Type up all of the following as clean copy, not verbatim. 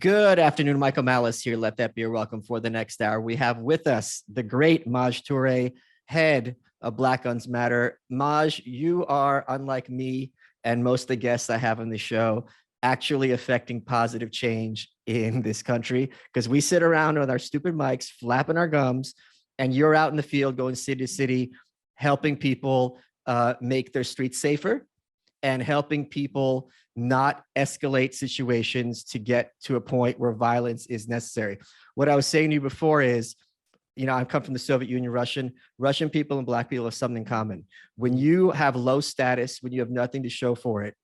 Good afternoon, Michael Malice here. Let that be your welcome for the next hour. We have with us the great Maj Toure, head of Black Guns Matter. Maj, you are, unlike me and most of the guests I have on the show, actually affecting positive change in this country, because we sit around with our stupid mics, flapping our gums, and you're out in the field going city to city, helping people make their streets safer and helping people not escalate situations to get to a point where violence is necessary. What I was saying to you before is, I come from the Soviet Union. Russian people and Black people have something in common. When you have low status, when you have nothing to show for it,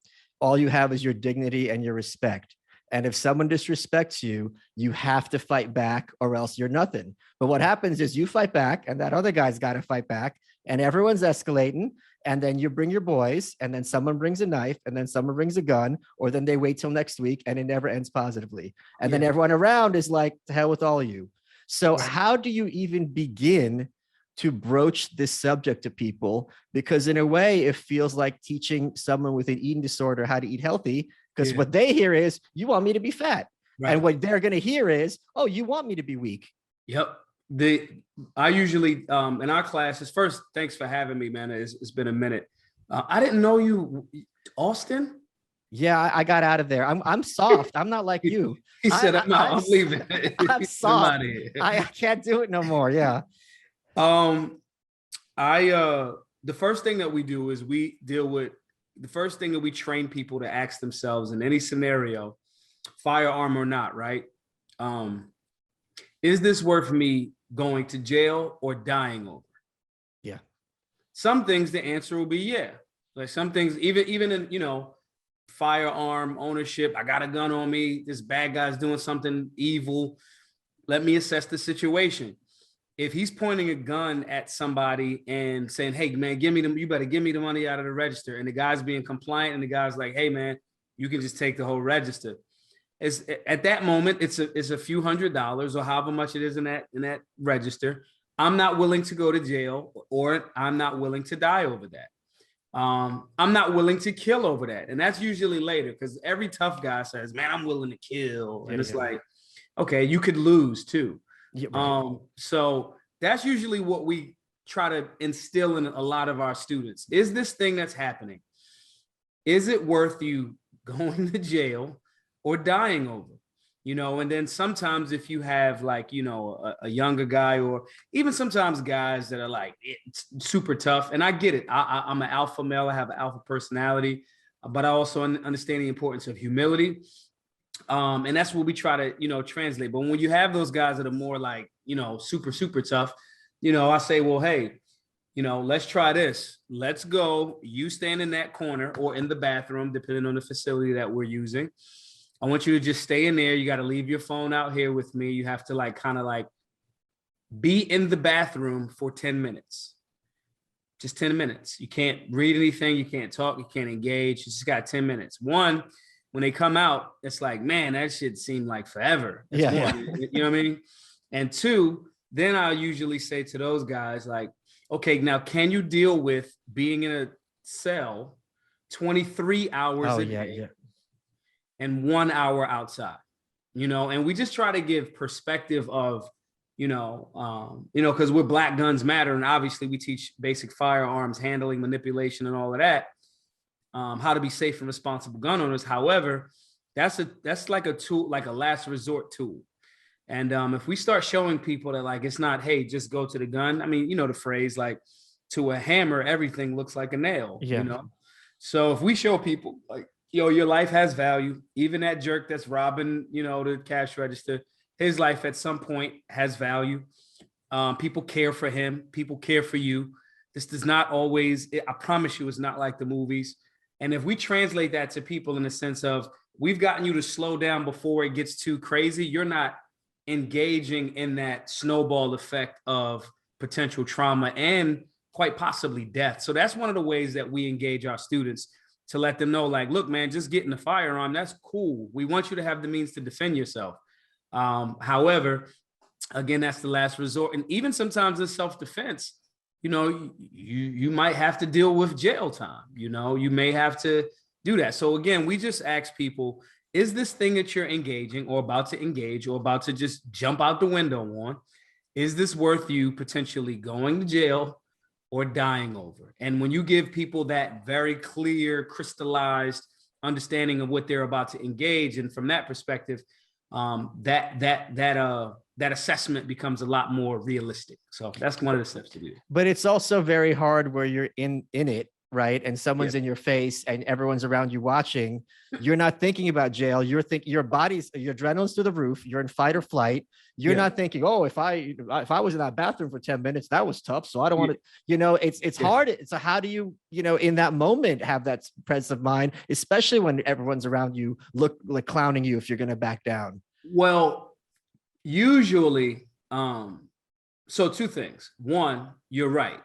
all you have is your dignity and your respect. And if someone disrespects you, you have to fight back or else you're nothing. But what happens is you fight back and that other guy's got to fight back and everyone's escalating. And then you bring your boys and then someone brings a knife and then someone brings a gun, or then they wait till next week and it never ends positively. And then everyone around is like, to hell with all of you. So how do you even begin to broach this subject to people? Because in a way, it feels like teaching someone with an eating disorder how to eat healthy, because what they hear is, you want me to be fat. Right. And what they're going to hear is, oh, you want me to be weak. Yep. I usually, in our classes, first, thanks for having me, man. It's been a minute. I didn't know you, Austin. Yeah, I got out of there. I'm soft. I'm not like you. He said, I'm leaving. I'm soft. I can't do it no more. Yeah. The first thing that we do is the first thing that we train people to ask themselves in any scenario, firearm or not, right? Is this worth me going to jail or dying over? Yeah. Some things the answer will be yeah. Like some things, even in, firearm ownership, I got a gun on me, this bad guy's doing something evil. Let me assess the situation. If he's pointing a gun at somebody and saying, hey man, you better give me the money out of the register. And the guy's being compliant and the guy's like, hey man, you can just take the whole register. At that moment, it's a few $100s or however much it is in that register. I'm not willing to go to jail, or I'm not willing to die over that. I'm not willing to kill over that. And that's usually later, because every tough guy says, man, I'm willing to kill. And it's like, okay, you could lose too. Yeah, right. So that's usually what we try to instill in a lot of our students. Is this thing that's happening, is it worth you going to jail or dying over, and then sometimes if you have like, a younger guy, or even sometimes guys that are like super tough, and I get it. I'm an alpha male. I have an alpha personality, but I also understand the importance of humility. And that's what we try to, translate. But when you have those guys that are more like, super, super tough, I say, well, hey, let's try this. Let's go. You stand in that corner or in the bathroom, depending on the facility that we're using. I want you to just stay in there. You got to leave your phone out here with me. You have to kind of be in the bathroom for 10 minutes. Just 10 minutes. You can't read anything. You can't talk. You can't engage. You just got 10 minutes. One, when they come out, it's like, man, that shit seemed like forever. That's one. You know what I mean? And two, then I usually say to those guys, like, okay, now can you deal with being in a cell 23 hours a day and 1 hour outside? And we just try to give perspective of, because we're Black Guns Matter, and obviously we teach basic firearms handling, manipulation, and all of that. How to be safe and responsible gun owners. However, that's like a tool, like a last resort tool. And if we start showing people that like, it's not, hey, just go to the gun. I mean, the phrase, like, to a hammer, everything looks like a nail, So if we show people like, your life has value, even that jerk that's robbing, the cash register, his life at some point has value. People care for him. People care for you. This does not always, I promise you, it's not like the movies. And if we translate that to people in the sense of, we've gotten you to slow down before it gets too crazy, you're not engaging in that snowball effect of potential trauma and quite possibly death. So that's one of the ways that we engage our students, to let them know, like, look, man, just getting a firearm, that's cool. We want you to have the means to defend yourself. However, again, that's the last resort. And even sometimes in self-defense, you might have to deal with jail time. You may have to do that. So again, we just ask people, is this thing that you're engaging or about to engage or about to just jump out the window on, is this worth you potentially going to jail or dying over? And when you give people that very clear, crystallized understanding of what they're about to engage, and from that perspective, that assessment becomes a lot more realistic. So that's one of the steps to do. But it's also very hard where you're in it, right? And someone's in your face and everyone's around you watching. You're not thinking about jail. You're thinking your adrenaline's through the roof. You're in fight or flight. You're not thinking, oh, if I was in that bathroom for 10 minutes, that was tough. So I don't want to, it's hard. So how do you, in that moment have that presence of mind, especially when everyone's around you look like clowning you if you're going to back down? Well, usually, so two things. One, you're right.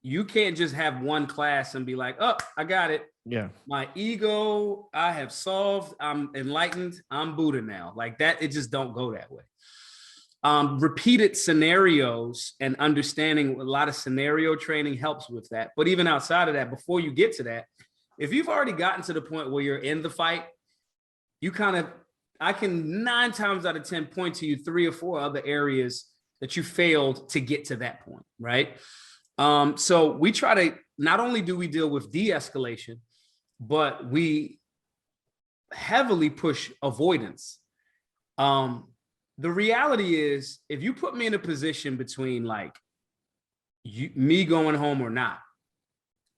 You can't just have one class and be like, oh, I got it. Yeah. My ego, I have solved. I'm enlightened. I'm Buddha now. Like that, it just don't go that way. Repeated scenarios and understanding a lot of scenario training helps with that. But even outside of that, before you get to that, if you've already gotten to the point where you're in the fight, I can 9 times out of 10 point to you 3 or 4 other areas that you failed to get to that point, right? So we try to, not only do we deal with de-escalation, but we heavily push avoidance. The reality is, if you put me in a position between like me going home or not,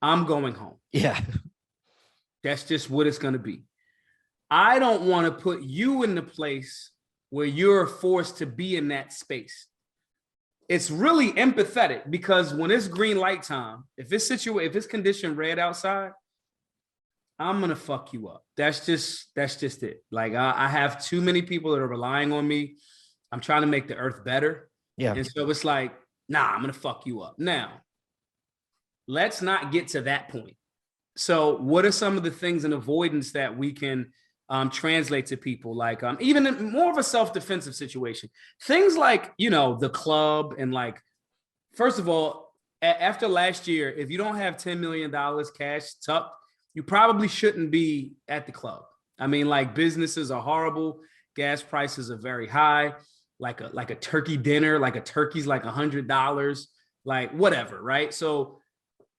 I'm going home. Yeah. That's just what it's going to be. I don't want to put you in the place where you're forced to be in that space. It's really empathetic, because when it's green light time, if it's condition red outside, I'm going to fuck you up. That's just it. Like I have too many people that are relying on me. I'm trying to make the earth better. Yeah. And so it's like, nah, I'm going to fuck you up. Now, let's not get to that point. So what are some of the things in avoidance that we can translate to people? Like even in more of a self-defensive situation, things like, the club, and like, first of all, after last year, if you don't have $10 million cash tucked, you probably shouldn't be at the club. I mean, like, businesses are horrible. Gas prices are very high. Like a turkey dinner, like a turkey's like $100, like whatever, right? So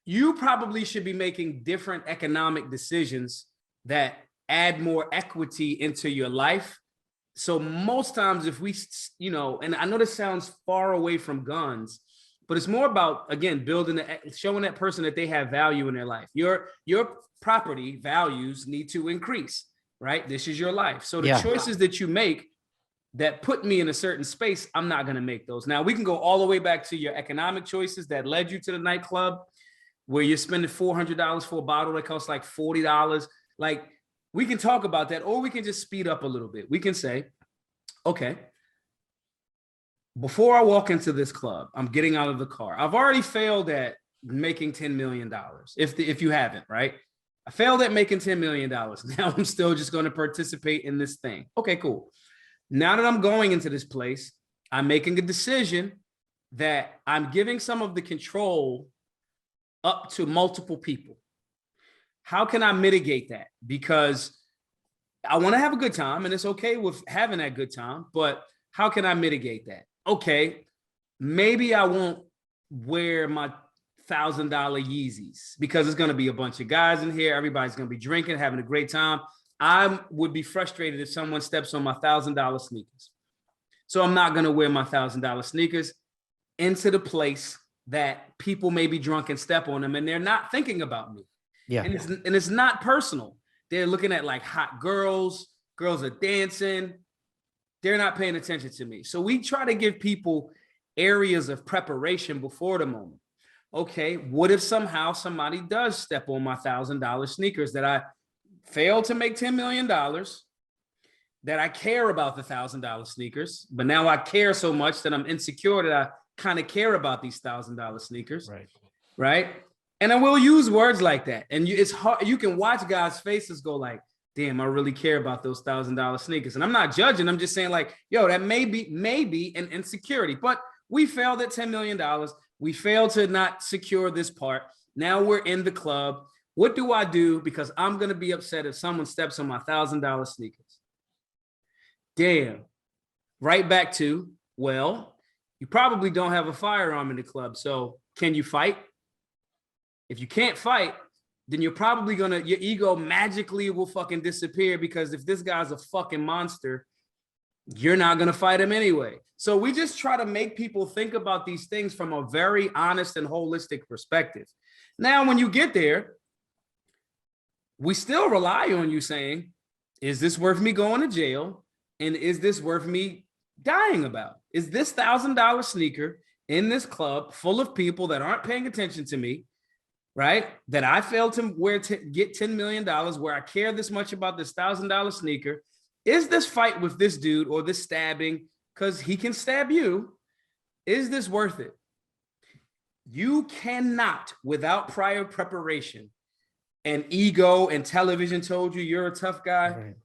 you probably should be making different economic decisions that add more equity into your life. So most times if we, and I know this sounds far away from guns, but it's more about, again, showing that person that they have value in their life. Your property values need to increase, right? This is your life. So the choices that you make that put me in a certain space, I'm not going to make those. Now, we can go all the way back to your economic choices that led you to the nightclub, where you're spending $400 for a bottle that costs like $40. Like, we can talk about that, or we can just speed up a little bit. We can say, okay, before I walk into this club, I'm getting out of the car. I've already failed at making $10 million. If you haven't, right? I failed at making $10 million. Now I'm still just going to participate in this thing. Okay, cool. Now that I'm going into this place, I'm making a decision that I'm giving some of the control up to multiple people. How can I mitigate that? Because I want to have a good time, and it's okay with having that good time, but how can I mitigate that? Okay, maybe I won't wear my $1,000 Yeezys because it's going to be a bunch of guys in here. Everybody's going to be drinking, having a great time. I would be frustrated if someone steps on my $1,000 sneakers. So I'm not going to wear my $1,000 sneakers into the place that people may be drunk and step on them, and they're not thinking about me. Yeah. And it's not personal. They're looking at like hot girls are dancing. They're not paying attention to me. So we try to give people areas of preparation before the moment. Okay, what if somehow somebody does step on my $1,000 sneakers that I failed to make $10 million, that I care about the $1,000 sneakers, but now I care so much that I'm insecure that I kind of care about these $1,000 sneakers. Right. And I will use words like that. And it's hard. You can watch guys' faces go like, damn, I really care about those $1,000 sneakers. And I'm not judging. I'm just saying like, yo, that may be an insecurity, but we failed at $10 million. We failed to not secure this part. Now we're in the club. What do I do? Because I'm going to be upset if someone steps on my $1,000 sneakers. Damn. Right back to, well, you probably don't have a firearm in the club. So can you fight? If you can't fight, then you're probably your ego magically will fucking disappear, because if this guy's a fucking monster, you're not going to fight him anyway. So we just try to make people think about these things from a very honest and holistic perspective. Now, when you get there, we still rely on you saying, is this worth me going to jail? And is this worth me dying about? Is this $1,000 sneaker in this club full of people that aren't paying attention to me, right? That I failed to get $10 million, where I care this much about this $1,000 sneaker? Is this fight with this dude or this stabbing, because he can stab you, is this worth it? You cannot, without prior preparation and ego and television told you you're a tough guy, right,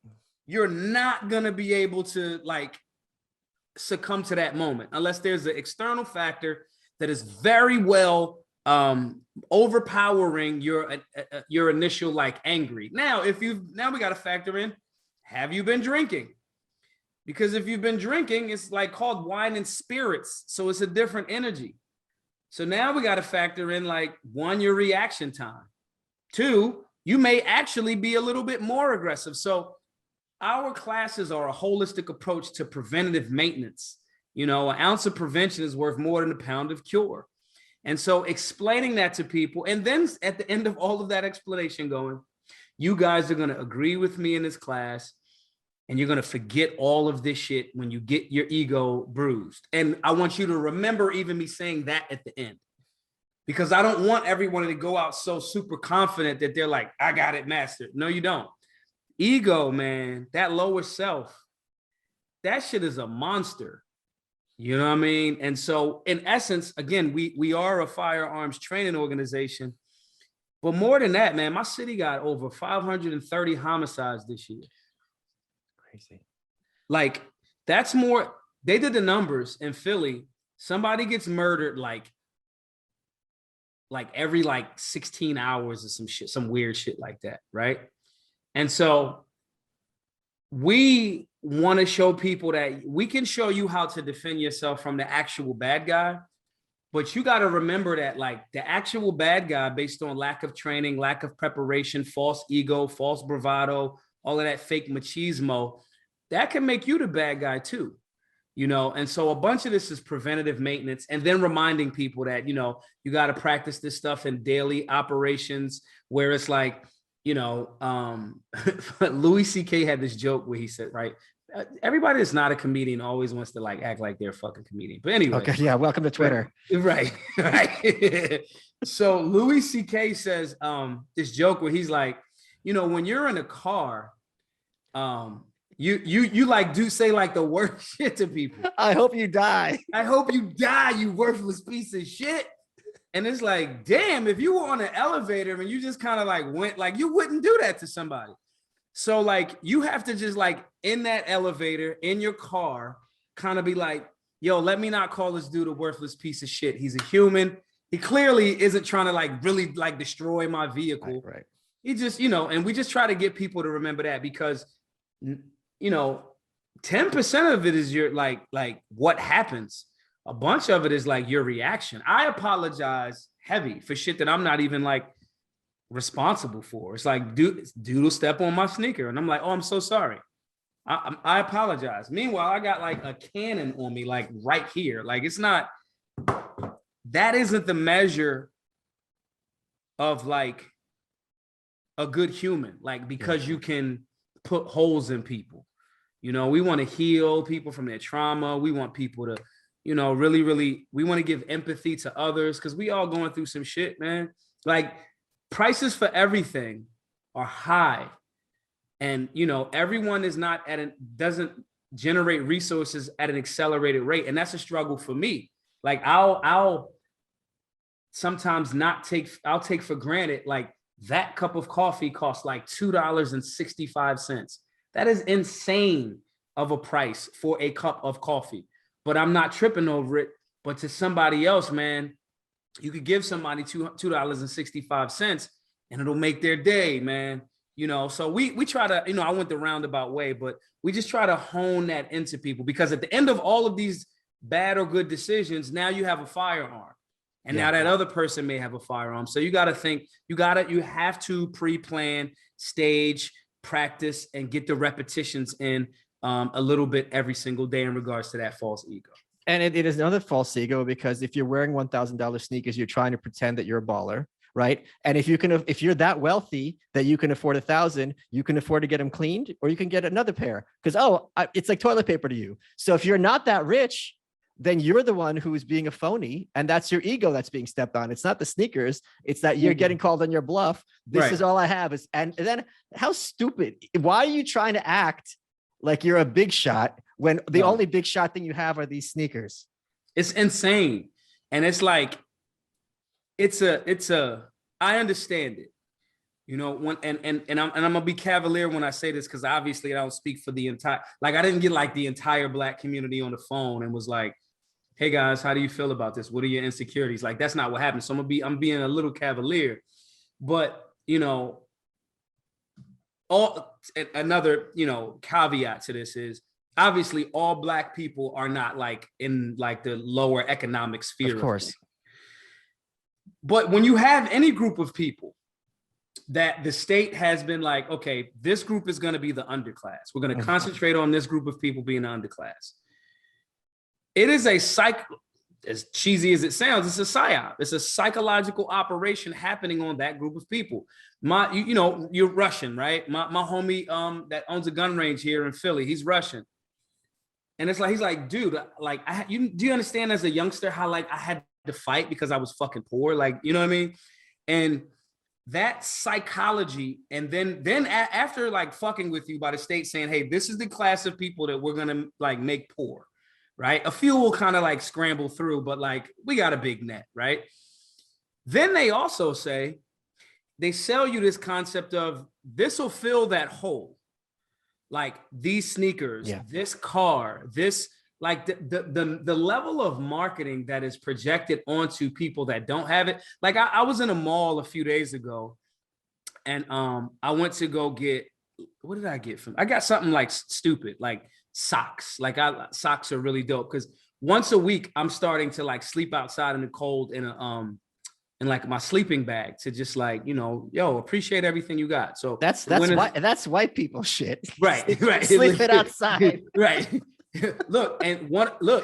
you're not going to be able to like succumb to that moment unless there's an external factor that is very well overpowering your initial like angry. Now we got to factor in, have you been drinking? Because if you've been drinking, it's like called wine and spirits, so it's a different energy. So now we got to factor in, like, 1, your reaction time. 2, you may actually be a little bit more aggressive. So our classes are a holistic approach to preventative maintenance. You know, an ounce of prevention is worth more than a pound of cure. And so explaining that to people, and then at the end of all of that explanation going, you guys are going to agree with me in this class, and you're going to forget all of this shit when you get your ego bruised. And I want you to remember even me saying that at the end, because I don't want everyone to go out so super confident that they're like, I got it mastered. No, you don't. Ego, man, that lower self, that shit is a monster. You know what I mean? And so in essence, again, we are a firearms training organization, but more than that, man, my city got over 530 homicides this year. Crazy. Like, that's more. They did the numbers in Philly. Somebody gets murdered like every 16 hours or some shit, some weird shit like that, right? And so we want to show people that we can show you how to defend yourself from the actual bad guy, but you got to remember that, like, the actual bad guy, based on lack of training, lack of preparation, false ego, false bravado, all of that fake machismo, that can make you the bad guy too, you know? And so a bunch of this is preventative maintenance, and then reminding people that, you know, you got to practice this stuff in daily operations, where it's like, you know, Louis C.K. had this joke where he said, right, everybody that's not a comedian always wants to like act like they're a fucking comedian. But anyway. Okay, yeah, welcome to Twitter. Right. So Louis C.K. says this joke where he's like, you know, when you're in a car, you like do say like the worst shit to people. I hope you die. I hope you die, you worthless piece of shit. And it's like, damn, if you were on an elevator and you just kind of like went, like, you wouldn't do that to somebody. So like, you have to just like in that elevator, in your car, kind of be like, yo, let me not call this dude a worthless piece of shit. He's a human. He clearly isn't trying to like really like destroy my vehicle. Right. He just, you know, and we just try to get people to remember that, because, you know, 10% of it is your like what happens. A bunch of it is like your reaction. I apologize heavy for shit that I'm not even like responsible for. It's like, dude will step on my sneaker, and I'm like, oh, I'm so sorry. I apologize. Meanwhile, I got like a cannon on me, like right here. Like, it's not, that isn't the measure of like a good human, like, because you can put holes in people. You know, we want to heal people from their trauma. We want people to, you know, really, really, we want to give empathy to others, because we all going through some shit, man. Like, prices for everything are high. And, you know, everyone is not doesn't generate resources at an accelerated rate. And that's a struggle for me. Like, I'll sometimes I'll take for granted, like, that cup of coffee costs like $2.65. That is insane of a price for a cup of coffee. But I'm not tripping over it. But to somebody else, man, you could give somebody $2.65 and it'll make their day, man. So we try to, I went the roundabout way, but we just try to hone that into people, because at the end of all of these bad or good decisions, now you have a firearm. And now that other person may have a firearm. So you got to think, you have to pre-plan, stage, practice, and get the repetitions in a little bit every single day in regards to that false ego. And it is another false ego, because if you're wearing $1,000 sneakers, you're trying to pretend that you're a baller, right? And if you're that wealthy that you can afford 1,000, you can afford to get them cleaned, or you can get another pair, because it's like toilet paper to you. So if you're not that rich, then you're the one who is being a phony, and that's your ego that's being stepped on. It's not the sneakers. It's that you're getting called on your bluff. This is all I have. And then how stupid. Why are you trying to act like you're a big shot when the only big shot thing you have are these sneakers? It's insane. And it's like, I understand it. I'm gonna be cavalier when I say this, because obviously I don't speak for the entire, like, I didn't get like the entire Black community on the phone and was like, hey guys, how do you feel about this? What are your insecurities? Like, that's not what happened. So I'm being a little cavalier, but another, caveat to this is, obviously all Black people are not like in like the lower economic sphere. Of course. But when you have any group of people that the state has been like, okay, this group is going to be the underclass. We're going to concentrate on this group of people being the underclass. It is a as cheesy as it sounds, it's a psyop. It's a psychological operation happening on that group of people. You're Russian, right? My homie that owns a gun range here in Philly, he's Russian. And it's like, he's like, dude, like, do you understand as a youngster how like I had to fight because I was fucking poor? Like, you know what I mean? And that psychology, and then after like fucking with you by the state saying, hey, this is the class of people that we're gonna like make poor, right? A few will kind of like scramble through, but like we got a big net, right? Then they also say, they sell you this concept of this will fill that hole. Like these sneakers, this car, this, like the level of marketing that is projected onto people that don't have it. Like I was in a mall a few days ago, and I went to go get, what did I get from? I got something like stupid, like socks. Like socks are really dope, because once a week I'm starting to like sleep outside in the cold in like my sleeping bag, to just like, appreciate everything you got. So that's white people shit. Right. Sleep it outside. Right. Look,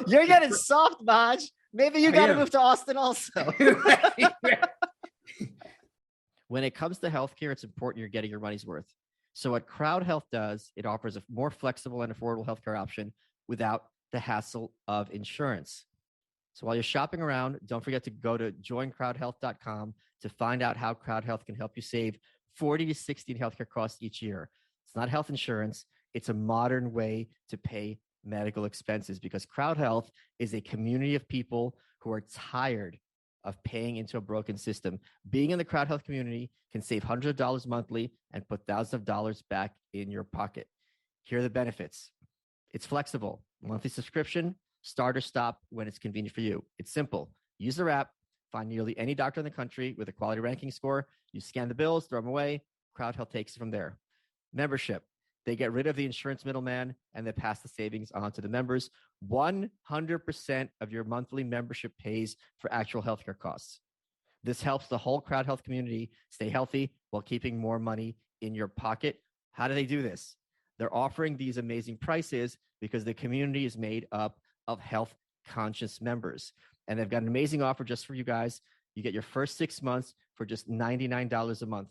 you're getting soft, Maj. Maybe you got to move to Austin also. Right. When it comes to healthcare, it's important you're getting your money's worth. So what Crowd Health does, it offers a more flexible and affordable healthcare option without the hassle of insurance. So while you're shopping around, don't forget to go to joincrowdhealth.com to find out how Crowd Health can help you save 40 to 60 in healthcare costs each year. It's not health insurance. It's a modern way to pay medical expenses, because Crowd Health is a community of people who are tired of paying into a broken system. Being in the Crowd Health community can save hundreds of dollars monthly and put thousands of dollars back in your pocket. Here are the benefits. It's flexible. Monthly subscription, start or stop when it's convenient for you. It's simple. Use their app, find nearly any doctor in the country with a quality ranking score. You scan the bills, throw them away. Crowd Health takes it from there. Membership. They get rid of the insurance middleman and they pass the savings on to the members. 100% of your monthly membership pays for actual healthcare costs. This helps the whole Crowd Health community stay healthy while keeping more money in your pocket. How do they do this? They're offering these amazing prices because the community is made up of health conscious members. And they've got an amazing offer just for you guys. You get your first 6 months for just $99 a month.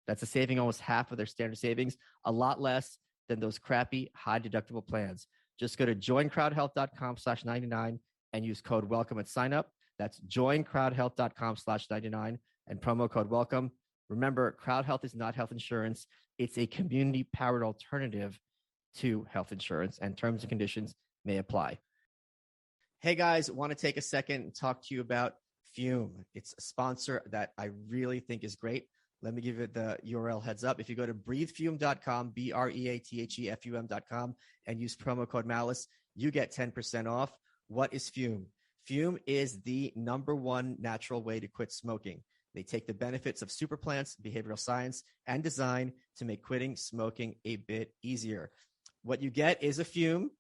That's a saving almost half of their standard savings, a lot less than those crappy high deductible plans. Just go to joincrowdhealth.com/99 and use code WELCOME at sign up. That's joincrowdhealth.com/99 and promo code WELCOME. Remember, Crowd Health is not health insurance. It's a community powered alternative to health insurance, and terms and conditions may apply. Hey guys, want to take a second and talk to you about Fume. It's a sponsor that I really think is great. Let me give it the URL heads up. If you go to breathefume.com, BREATHEFUM.com, and use promo code Malice, you get 10% off. What is Fume? Fume is the #1 natural way to quit smoking. They take the benefits of super plants, behavioral science, and design to make quitting smoking a bit easier. What you get is a Fume.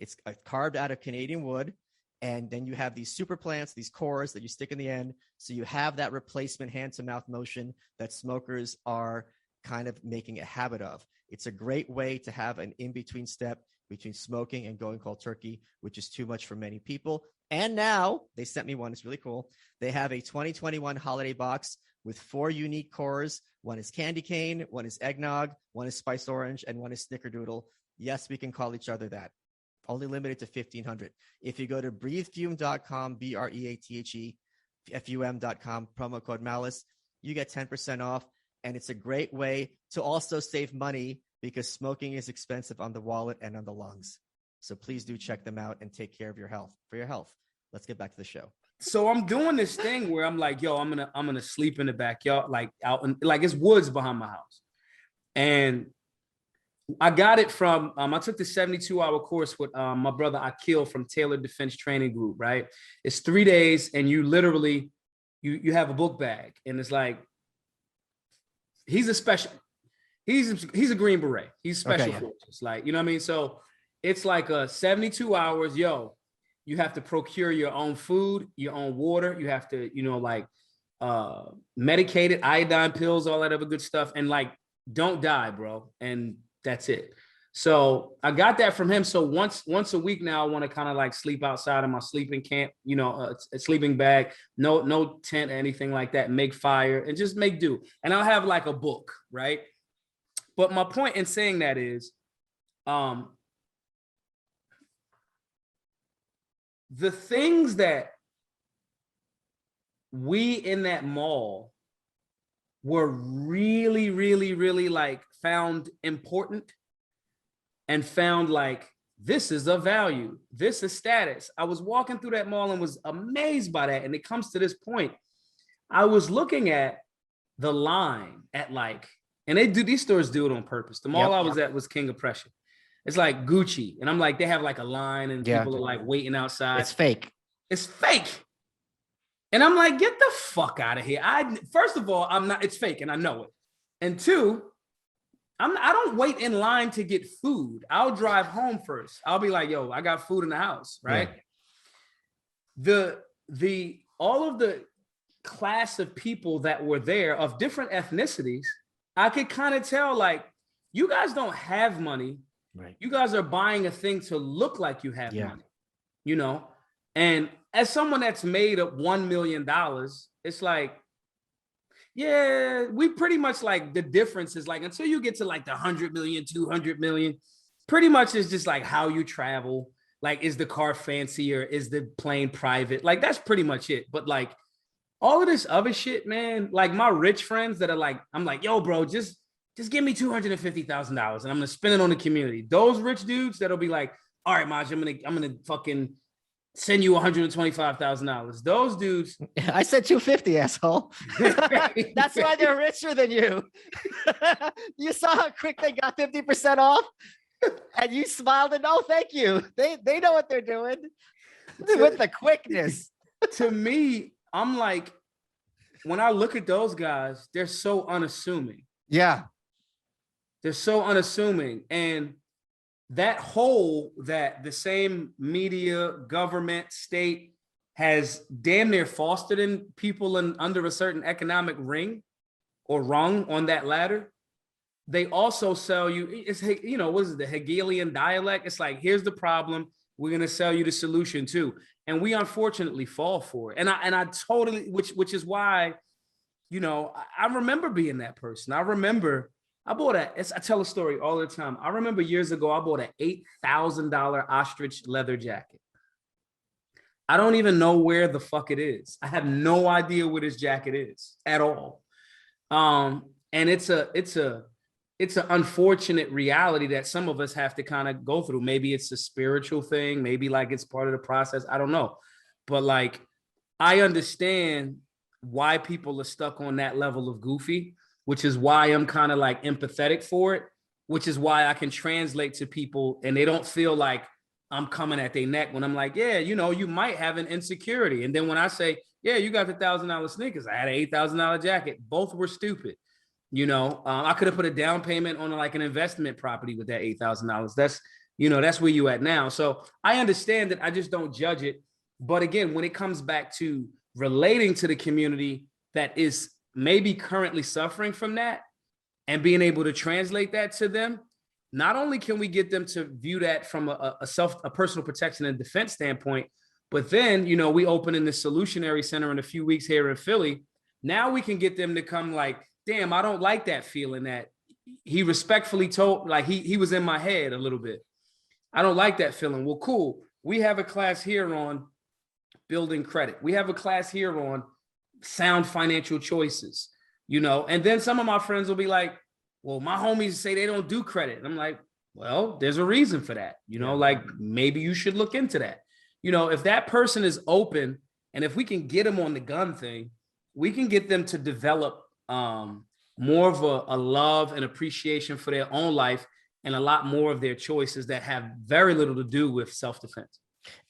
It's carved out of Canadian wood. And then you have these super plants, these cores that you stick in the end. So you have that replacement hand-to-mouth motion that smokers are kind of making a habit of. It's a great way to have an in-between step between smoking and going cold turkey, which is too much for many people. And now they sent me one. It's really cool. They have a 2021 holiday box with 4 unique cores. One is candy cane, one is eggnog, one is spiced orange, and one is snickerdoodle. Yes, we can call each other that. Only limited to 1,500. If you go to breathefume.com, BREATHE, FUM.com, promo code Malice, you get 10% off. And it's a great way to also save money because smoking is expensive on the wallet and on the lungs. So please do check them out and take care of your health. For your health. Let's get back to the show. So I'm doing this thing where I'm like, yo, I'm gonna sleep in the backyard, like out in, like it's woods behind my house. And I got it from, I took the 72-hour course with my brother Akil from Tailored Defense Training Group, right? It's 3 days and you literally, you have a book bag and it's like, he's a Green Beret. He's special forces. Like, you know what I mean? So it's like 72 hours, yo, you have to procure your own food, your own water. You have to, medicated iodine pills, all that other good stuff. And like, don't die, bro. And that's it. So I got that from him. So once a week now, I want to kind of like sleep outside of my sleeping camp, a sleeping bag, no tent or anything like that, make fire and just make do. And I'll have like a book, right? But my point in saying that is, the things that we in that mall were really, really, really like found important and found like, this is a value, this is status. I was walking through that mall and was amazed by that. And it comes to this point, I was looking at the line at like, and these stores do it on purpose. The mall I was at was King of Prussia. It's like Gucci. And I'm like, they have like a line and people are like waiting outside. It's fake. It's fake. And I'm like, get the fuck out of here. First of all, it's fake and I know it. And two, I don't wait in line to get food. I'll drive home first. I'll be like, yo, I got food in the house, right? Yeah. All of the class of people that were there of different ethnicities, I could kind of tell like, you guys don't have money. Right. You guys are buying a thing to look like you have money, And as someone that's made up $1 million, it's like, yeah, we pretty much like the difference is like until you get to like the 100 million, 200 million, pretty much is just like how you travel. Like, is the car fancier? Is the plane private? Like, that's pretty much it. But like all of this other shit, man, like my rich friends that are like, I'm like, yo, bro, just give me $250,000 and I'm going to spend it on the community. Those rich dudes that'll be like, all right, Maj, I'm going to fucking send you $125,000. Those dudes. I said 250, asshole. That's why they're richer than you. You saw how quick they got 50% off and you smiled and oh, thank you. They know what they're doing with the quickness. To me, I'm like, when I look at those guys, they're so unassuming. Yeah. They're so unassuming. And that hole that the same media, government, state has damn near fostered in people under a certain economic ring or rung on that ladder, they also sell you, it's, what is it, the Hegelian dialect? It's like, here's the problem. We're going to sell you the solution too. And we unfortunately fall for it. And I totally, which is why, I remember being that person. I remember I tell a story all the time. I remember years ago, I bought an $8,000 ostrich leather jacket. I don't even know where the fuck it is. I have no idea where this jacket is at all. And it's an unfortunate reality that some of us have to kind of go through. Maybe it's a spiritual thing. Maybe like it's part of the process. I don't know. But like, I understand why people are stuck on that level of goofy, which is why I'm kind of like empathetic for it, which is why I can translate to people and they don't feel like I'm coming at their neck when I'm like, yeah, you might have an insecurity. And then when I say, Yeah, you got the $1,000 sneakers. I had an $8,000 jacket. Both were stupid. I could have put a down payment on like an investment property with that $8,000. That's where you at now. So I understand that. I just don't judge it. But again, when it comes back to relating to the community that is maybe currently suffering from that and being able to translate that to them, not only can we get them to view that from a personal protection and defense standpoint, but then, we open in the Solutionary Center in a few weeks here in Philly. Now we can get them to come like, damn, I don't like that feeling that he respectfully told, like he was in my head a little bit. I don't like that feeling. Well, cool. We have a class here on building credit. We have a class here on sound financial choices, and then some of my friends will be like, well, my homies say they don't do credit. And I'm like, well, there's a reason for that. Like maybe you should look into that. If that person is open and if we can get them on the gun thing, we can get them to develop more of a love and appreciation for their own life and a lot more of their choices that have very little to do with self-defense.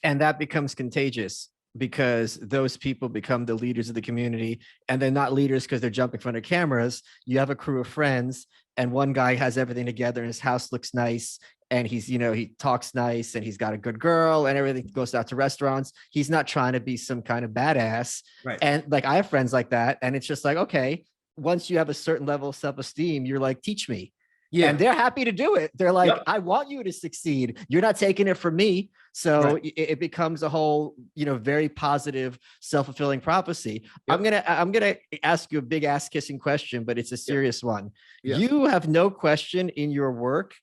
And that becomes contagious because those people become the leaders of the community, and they're not leaders because they're jumping in front of cameras. You have a crew of friends and one guy has everything together and his house looks nice and he's, he talks nice and he's got a good girl and everything, goes out to restaurants. He's not trying to be some kind of badass. Right. And like, I have friends like that. And it's just like, okay, once you have a certain level of self-esteem, you're like, teach me. Yeah. And they're happy to do it. They're like, yep. I want you to succeed. You're not taking it from me. So right. it becomes a whole, very positive, self-fulfilling prophecy. Yep. I'm gonna ask you a big ass kissing question, but it's a serious one. Yep. You have no question in your work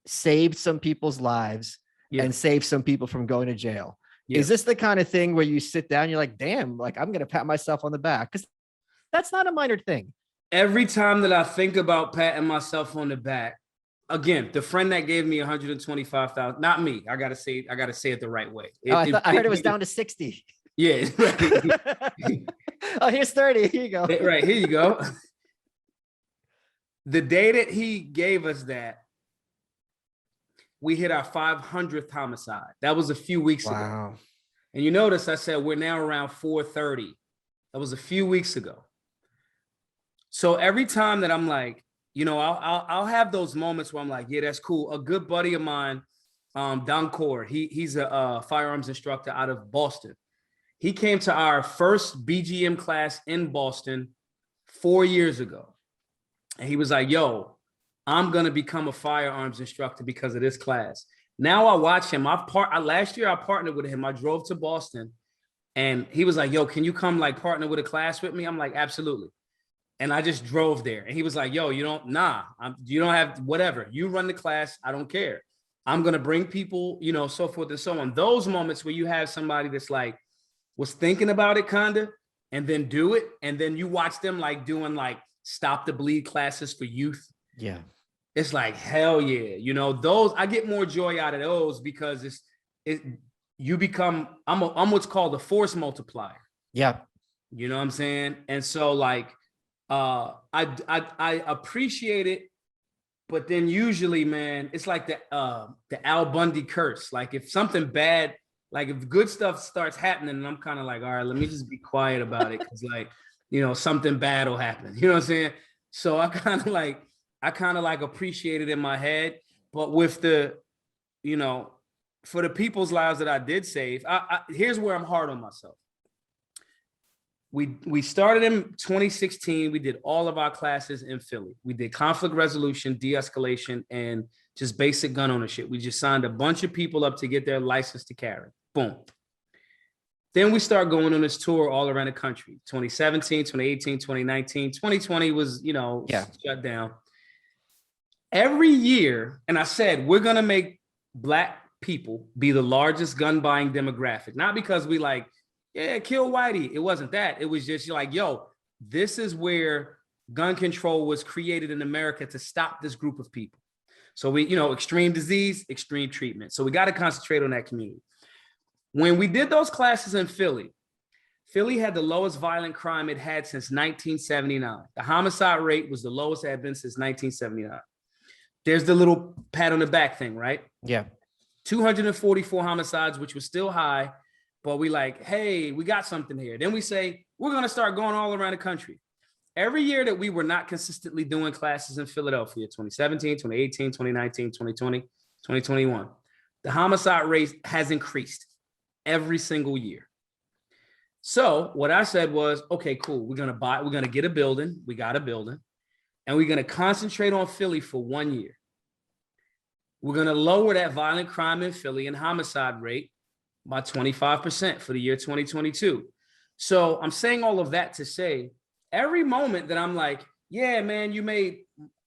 saved some people's lives and saved some people from going to jail. Is this the kind of thing where you sit down, you're like, damn, like I'm gonna pat myself on the back? Because that's not a minor thing. Every time that I think about patting myself on the back, again, the friend that gave me $125,000, not me. I gotta say it the right way. I heard it was down to 60. Yeah. Right. Oh, here's 30. Here you go. Right, here you go. The day that he gave us that, we hit our 500th homicide. That was a few weeks ago. And you notice I said we're now around 430. That was a few weeks ago. So every time that I'm like, I'll have those moments where I'm like, yeah, that's cool. A good buddy of mine, Don Core, he's a firearms instructor out of Boston. He came to our first BGM class in Boston 4 years ago. And he was like, yo, I'm going to become a firearms instructor because of this class. Now I watch him. Last year I partnered with him. I drove to Boston and he was like, yo, can you come like partner with a class with me? I'm like, absolutely. And I just drove there. And he was like, yo, you don't have whatever. You run the class. I don't care. I'm going to bring people, so forth and so on. Those moments where you have somebody that's like, was thinking about it kind of, and then do it. And then you watch them like doing like stop the bleed classes for youth. Yeah. It's like, hell yeah. Those, I get more joy out of those because you become, I'm what's called a force multiplier. Yeah. You know what I'm saying? And so like, I appreciate it, but then usually, man, it's like the Al Bundy curse. Like if something bad, like if good stuff starts happening, and I'm kind of like, all right, let me just be quiet about it, because like, something bad will happen. You know what I'm saying? So I kind of like appreciate it in my head, but with the, for the people's lives that I did save, here's where I'm hard on myself. We started in 2016. We did all of our classes in Philly. We did conflict resolution, de-escalation, and just basic gun ownership. We just signed a bunch of people up to get their license to carry. Boom. Then we start going on this tour all around the country. 2017, 2018, 2019, 2020 was, shut down. Every year, and I said, we're going to make Black people be the largest gun buying demographic. Not because we like, yeah, kill Whitey. It wasn't that. It was just like, yo, this is where gun control was created in America to stop this group of people. So we, extreme disease, extreme treatment. So we got to concentrate on that community. When we did those classes in Philly, Philly had the lowest violent crime it had since 1979. The homicide rate was the lowest it had been since 1979. There's the little pat on the back thing, right? Yeah. 244 homicides, which was still high. but we like, hey, we got something here. Then we say, we're going to start going all around the country. Every year that we were not consistently doing classes in Philadelphia, 2017, 2018, 2019, 2020, 2021, the homicide rate has increased every single year. So what I said was, okay, cool. We're going to get a building. We got a building, and we're going to concentrate on Philly for 1 year. We're going to lower that violent crime in Philly and homicide rate by 25% for the year 2022. So I'm saying all of that to say, every moment that I'm like, yeah, man,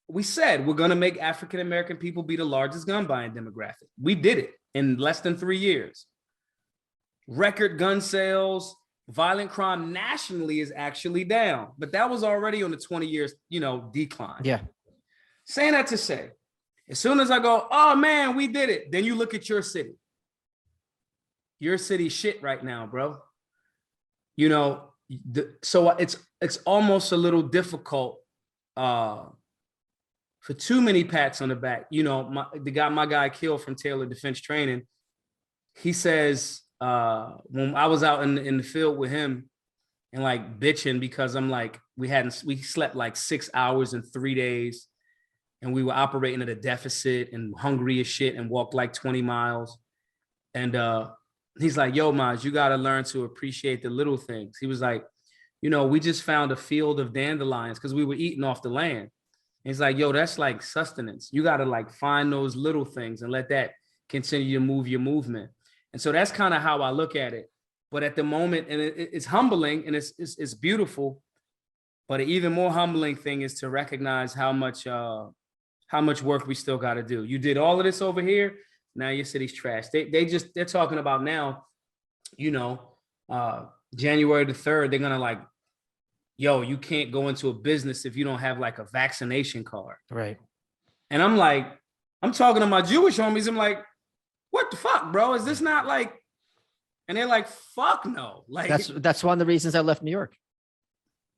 we said we're going to make African-American people be the largest gun buying demographic. We did it in less than 3 years. Record gun sales, violent crime nationally is actually down, but that was already on the 20 years, decline. Yeah. Saying that to say, as soon as I go, oh man, we did it. Then you look at your city. Your city shit right now, bro. So it's almost a little difficult for too many pats on the back. My guy Kill from Taylor Defense Training, he says, when I was out in the field with him and like bitching because I'm like, we slept like 6 hours in 3 days and we were operating at a deficit and hungry as shit and walked like 20 miles. And he's like, yo, Maj, you got to learn to appreciate the little things. He was like, we just found a field of dandelions because we were eating off the land. And he's like, yo, that's like sustenance. You got to like find those little things and let that continue to move your movement. And so that's kind of how I look at it. But at the moment, and it's humbling and it's beautiful, but an even more humbling thing is to recognize how much work we still got to do. You did all of this over here. Now your city's trash. They're talking about now, January the 3rd, they're going to like, yo, you can't go into a business if you don't have like a vaccination card. Right. And I'm like, I'm talking to my Jewish homies. I'm like, what the fuck, bro? Is this not like, and they're like, fuck no. Like that's one of the reasons I left New York.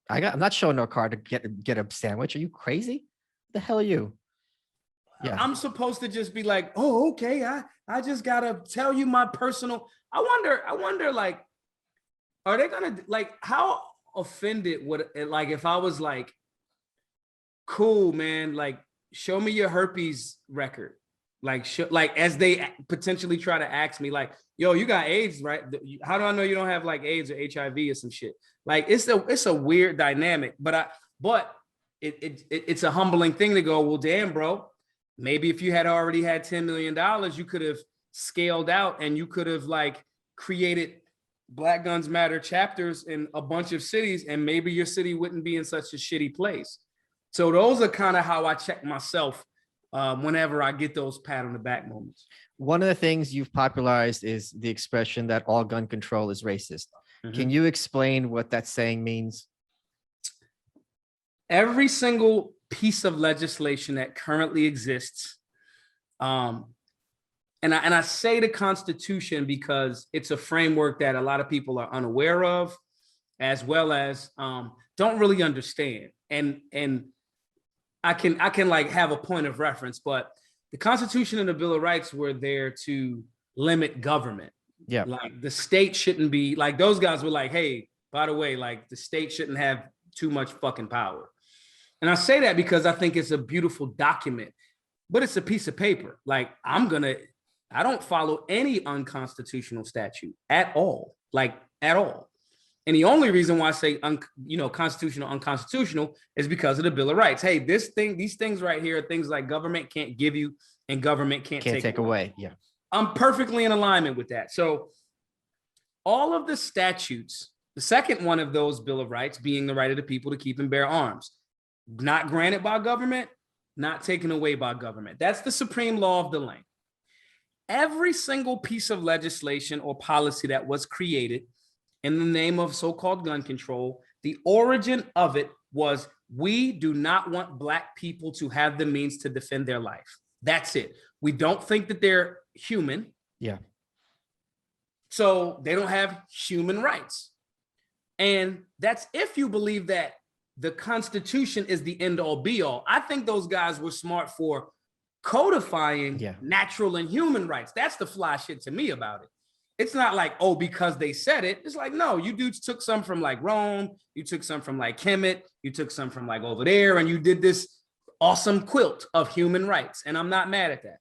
I'm not showing no card to get a sandwich. Are you crazy? The hell are you? Yeah. I'm supposed to just be like, oh, okay. I just gotta tell you my personal. I wonder, like, are they gonna like how offended would like if I was like, cool, man, like show me your herpes record. Like as they potentially try to ask me, like, yo, you got AIDS, right? How do I know you don't have like AIDS or HIV or some shit? Like it's a weird dynamic, but it's a humbling thing to go, well, damn, bro. Maybe if you had already had $10 million, you could have scaled out and you could have like created Black Guns Matter chapters in a bunch of cities, and maybe your city wouldn't be in such a shitty place. So those are kind of how I check myself whenever I get those pat on the back moments. One of the things you've popularized is the expression that all gun control is racist. Mm-hmm. Can you explain what that saying means? Every single piece of legislation that currently exists, and I say the Constitution because it's a framework that a lot of people are unaware of, as well as don't really understand. And I can like have a point of reference, but the Constitution and the Bill of Rights were there to limit government. Yeah, like the state shouldn't be like, those guys were like, hey, by the way, like the state shouldn't have too much fucking power. And I say that because I think it's a beautiful document, but it's a piece of paper. Like I don't follow any unconstitutional statute at all, like at all. And the only reason why I say, constitutional, unconstitutional is because of the Bill of Rights. Hey, these things right here are things like government can't give you and government can't take away. Yeah. I'm perfectly in alignment with that. So all of the statutes, the second one of those Bill of Rights being the right of the people to keep and bear arms, not granted by government, not taken away by government. That's the supreme law of the land. Every single piece of legislation or policy that was created in the name of so-called gun control, the origin of it was, we do not want Black people to have the means to defend their life. That's it. We don't think that they're human. Yeah. So they don't have human rights. And that's if you believe that the Constitution is the end all be all. I think those guys were smart for codifying natural and human rights. That's the fly shit to me about it. it's not like, oh, because they said it. It's like, no, you dudes took some from like Rome, you took some from like Kemet, you took some from like over there, and you did this awesome quilt of human rights. And I'm not mad at that.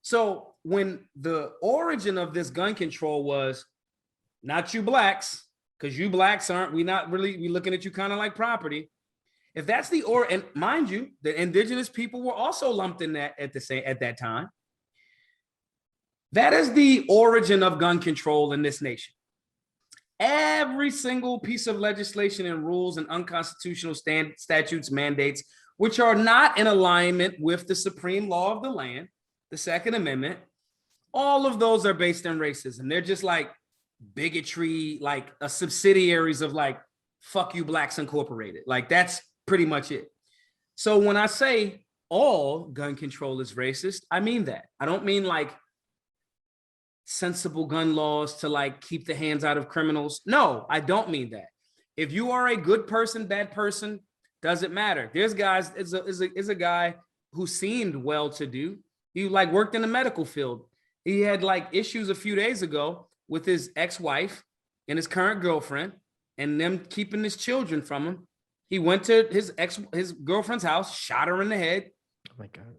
So when the origin of this gun control was not you blacks, because you blacks aren't, we looking at you kind of like property. If that's the and mind you, the indigenous people were also lumped in that at that time. That is the origin of gun control in this nation. Every single piece of legislation and rules and unconstitutional statutes, mandates, which are not in alignment with the supreme law of the land, the Second Amendment, all of those are based on racism. They're just like bigotry, like a subsidiaries of like, fuck you blacks incorporated. Like that's pretty much it. So when I say all gun control is racist, I mean that. I don't mean like sensible gun laws to like keep the hands out of criminals. No, I don't mean that. If you are a good person, bad person, doesn't matter. There's guys, is a guy who seemed well-to-do. He like worked in the medical field. He had like issues a few days ago with his ex-wife and his current girlfriend and them keeping his children from him. He went to his girlfriend's house, shot her in the head. Oh my God.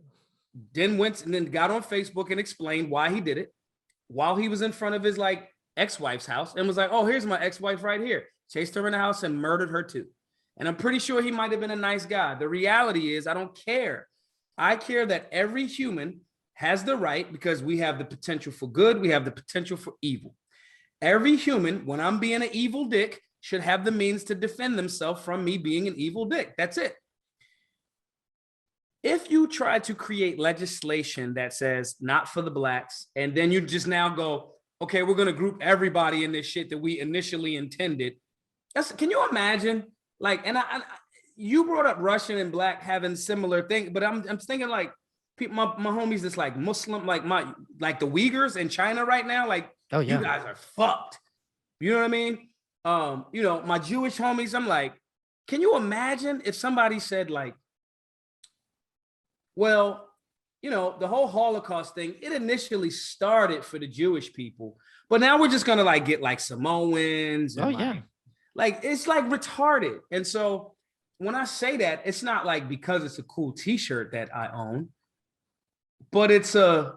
Then went and then got on Facebook and explained why he did it while he was in front of his like ex-wife's house and was like, oh, here's my ex-wife right here. Chased her in the house and murdered her too. And I'm pretty sure he might have been a nice guy. The reality is I don't care. I care that every human has the right, because we have the potential for good, we have the potential for evil. Every human, when I'm being an evil dick, should have the means to defend themselves from me being an evil dick. That's it. If you try to create legislation that says not for the blacks, and then you just now go, okay, we're going to group everybody in this shit that we initially intended. Can you imagine? Like, and you brought up Russian and black having similar things, but I'm thinking like people, my homies that's like Muslim, like the Uyghurs in China right now, like, oh yeah, you guys are fucked. You know what I mean? You know, my Jewish homies, I'm like, can you imagine if somebody said like, well, you know, the whole Holocaust thing, it initially started for the Jewish people, but now we're just gonna like get like Samoans and like it's like retarded. And so when I say that, it's not like because it's a cool t-shirt that I own, but it's a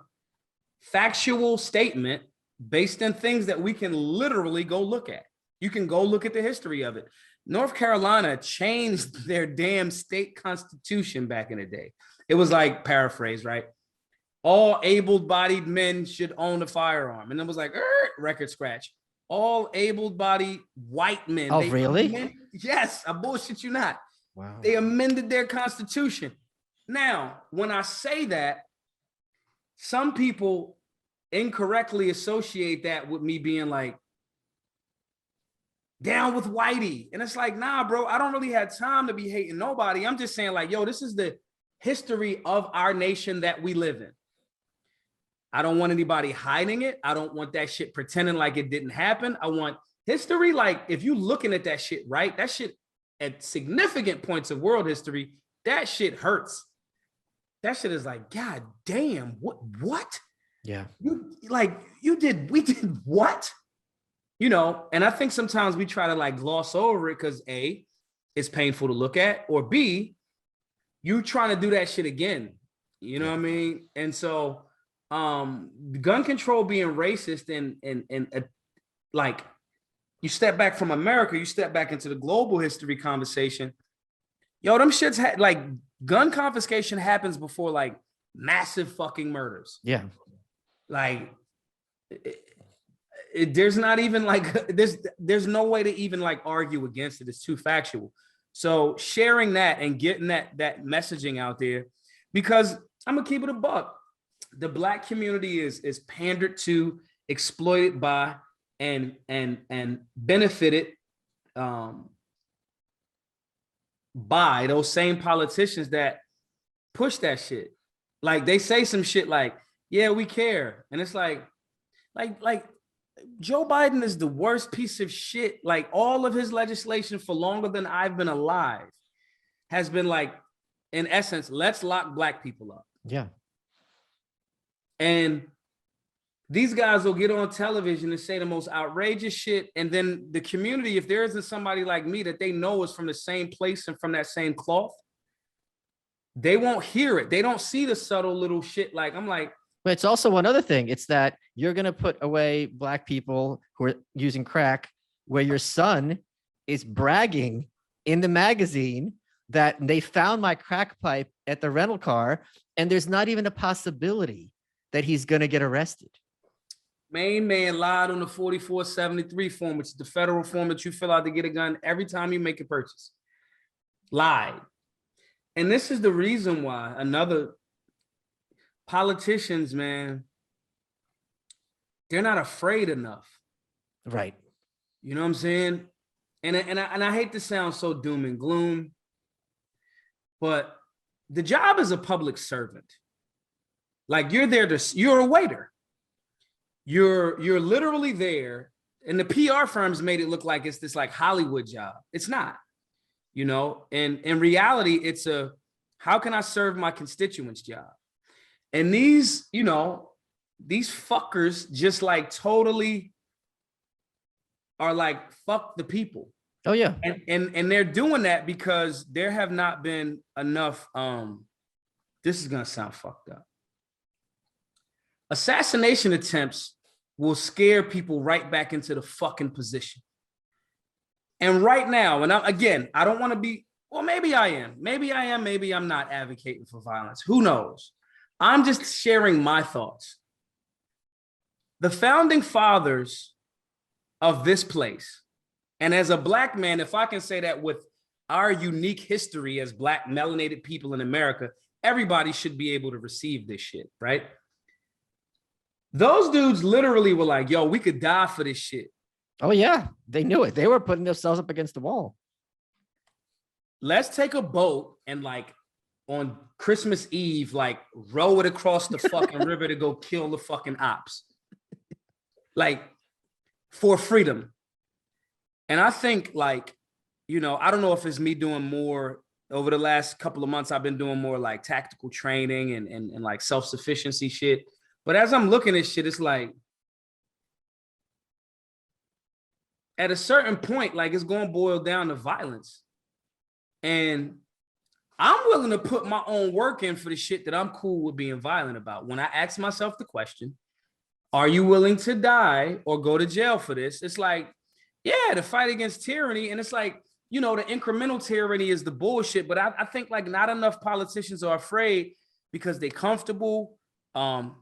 factual statement based on things that we can literally go look at. You can go look at the history of it. North Carolina changed their damn state constitution back in the day. It was like, paraphrase, right? All able-bodied men should own a firearm. And it was like, record scratch. All able-bodied white men. Oh, really? Yes, I bullshit you not. Wow. They amended their constitution. Now, when I say that, some people incorrectly associate that with me being like, down with whitey. And it's like, nah, bro, I don't really have time to be hating nobody. I'm just saying like, yo, this is the history of our nation that we live in. I don't want anybody hiding it. I don't want that shit pretending like it didn't happen. I want history. Like if you looking at that shit, right? That shit at significant points of world history, that shit hurts. That shit is like, God damn, what? Yeah. We did what? You know, and I think sometimes we try to like gloss over it because A, it's painful to look at, or B, you trying to do that shit again. You know what I mean? And so gun control being racist and like you step back from America, you step back into the global history conversation. Yo, them shits like gun confiscation happens before like massive fucking murders. Yeah. Like there's not even like there's no way to even like argue against it. It's too factual. So sharing that and getting that messaging out there, because I'm gonna keep it a buck. The Black community is pandered to, exploited by, and benefited by those same politicians that push that shit. Like they say some shit like, yeah, we care. And it's like Joe Biden is the worst piece of shit. Like all of his legislation for longer than I've been alive has been like, in essence, let's lock Black people up. Yeah. And These guys will get on television and say the most outrageous shit. And then the community, if there isn't somebody like me that they know is from the same place and from that same cloth, they won't hear it. They don't see the subtle little shit. Like, I'm like, but it's also one other thing. It's that you're going to put away Black people who are using crack, where your son is bragging in the magazine that they found my crack pipe at the rental car, and there's not even a possibility that he's going to get arrested. Main man lied on the 4473 form, which is the federal form that you fill out to get a gun every time you make a purchase. Lied. And this is the reason why politicians, man, they're not afraid enough. Right. You know what I'm saying? And I hate to sound so doom and gloom, but the job is a public servant. Like, you're a waiter. You're literally there, and the PR firms made it look like it's this like Hollywood job. It's not, you know, and in reality, it's a how can I serve my constituents job? And these, you know, these fuckers just like totally are like, fuck the people. Oh yeah. And they're doing that because there have not been enough. This is gonna sound fucked up. Assassination attempts will scare people right back into the fucking position. And right now, and I don't want to be, well, maybe I am, maybe I'm not advocating for violence. Who knows? I'm just sharing my thoughts. The founding fathers of this place, and as a Black man, if I can say that with our unique history as Black melanated people in America, everybody should be able to receive this shit, right? Those dudes literally were like, yo, we could die for this shit. Oh yeah, they knew it. They were putting themselves up against the wall. Let's take a boat and like on Christmas Eve, like row it across the fucking river to go kill the fucking ops. Like, for freedom. And I think, like, you know, I don't know if it's me doing more over the last couple of months. I've been doing more like tactical training and like self-sufficiency shit. But as I'm looking at shit, it's like, at a certain point, like, it's going to boil down to violence. And I'm willing to put my own work in for the shit that I'm cool with being violent about. When I ask myself the question, are you willing to die or go to jail for this? It's like, yeah, the fight against tyranny. And it's like, you know, the incremental tyranny is the bullshit. But I think like not enough politicians are afraid because they're comfortable. Hasn't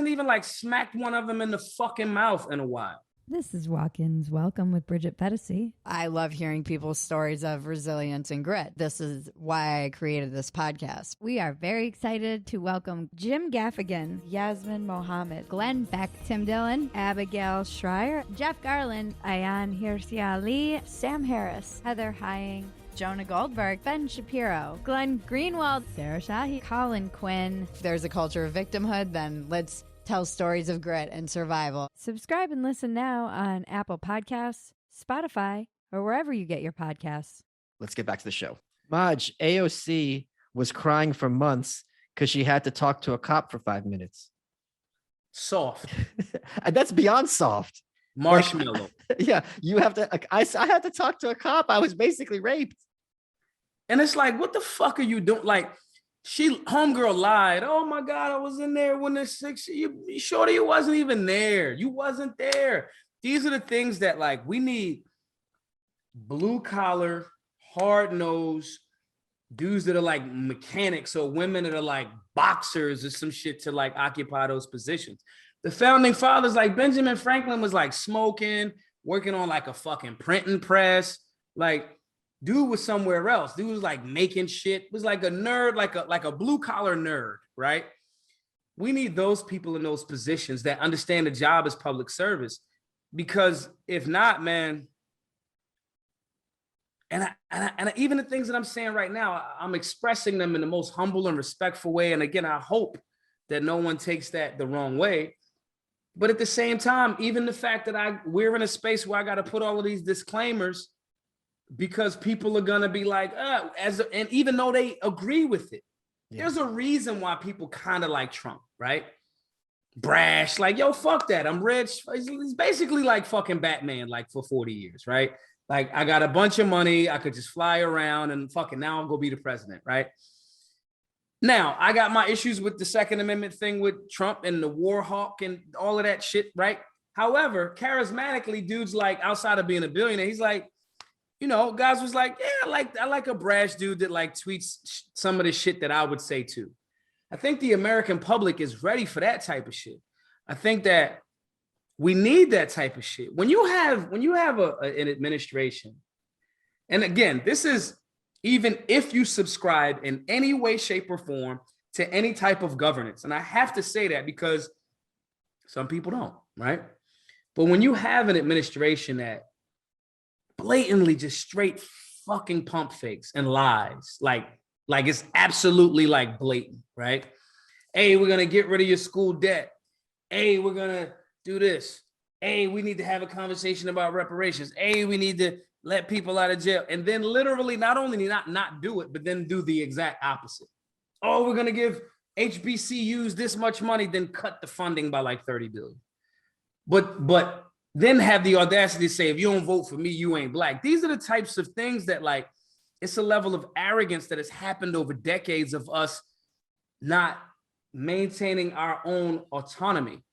even like smacked one of them in the fucking mouth in a while. This is Walk-Ins Welcome with Bridget Pedicy. I love hearing people's stories of resilience and grit. This is why I created this podcast. We are very excited to welcome Jim Gaffigan, Yasmin Mohammed, Glenn Beck, Tim Dillon, Abigail Schreier, Jeff Garland, Ayan Hirsi Ali, Sam Harris, Heather Hying, Jonah Goldberg, Ben Shapiro, Glenn Greenwald, Sarah Shahi, Colin Quinn. If there's a culture of victimhood, then let's tell stories of grit and survival. Subscribe and listen now on Apple Podcasts, Spotify, or wherever you get your podcasts. Let's get back to the show. Maj, AOC was crying for months because she had to talk to a cop for 5 minutes. Soft. That's beyond soft. Marshmallow. Like, yeah, you have to. I had to talk to a cop. I was basically raped. And it's like, what the fuck are you doing? Like, homegirl lied. Oh my God, I was in there when the 6. You shorty, you wasn't even there. You wasn't there. These are the things that like we need blue collar, hard nosed dudes that are like mechanics or women that are like boxers or some shit to like occupy those positions. The founding fathers, like Benjamin Franklin, was like smoking, working on like a fucking printing press. Like, dude was somewhere else. Dude was like making shit. Was like a nerd, like a blue collar nerd, right? We need those people in those positions that understand the job as public service, because if not, man. And even the things that I'm saying right now, I'm expressing them in the most humble and respectful way. And again, I hope that no one takes that the wrong way. But at the same time, even the fact that we're in a space where I got to put all of these disclaimers, because people are gonna be like, and even though they agree with it, there's a reason why people kind of like Trump, right? brash, like, yo, fuck that. I'm rich. He's basically like fucking Batman, like for 40 years, right? Like, I got a bunch of money. I could just fly around and fucking now I'm gonna be the president, right? Now, I got my issues with the Second Amendment thing with Trump and the war hawk and all of that shit, right? However, charismatically, dude's like, outside of being a billionaire, he's like, you know, guys was like, yeah, I like a brash dude that like tweets some of the shit that I would say too. I think the American public is ready for that type of shit. I think that we need that type of shit. When you have an administration, and again, this is even if you subscribe in any way, shape, or form to any type of governance. And I have to say that because some people don't, right? But when you have an administration that blatantly just straight fucking pump fakes and lies, like it's absolutely like blatant, right? Hey, we're gonna get rid of your school debt. Hey, we're gonna do this. Hey, we need to have a conversation about reparations. Hey, we need to let people out of jail. And then literally not only not do it, but then do the exact opposite. Oh, we're gonna give HBCUs this much money, then cut the funding by like 30 billion. But then have the audacity to say, if you don't vote for me, you ain't black. These are the types of things that, like, it's a level of arrogance that has happened over decades of us not maintaining our own autonomy,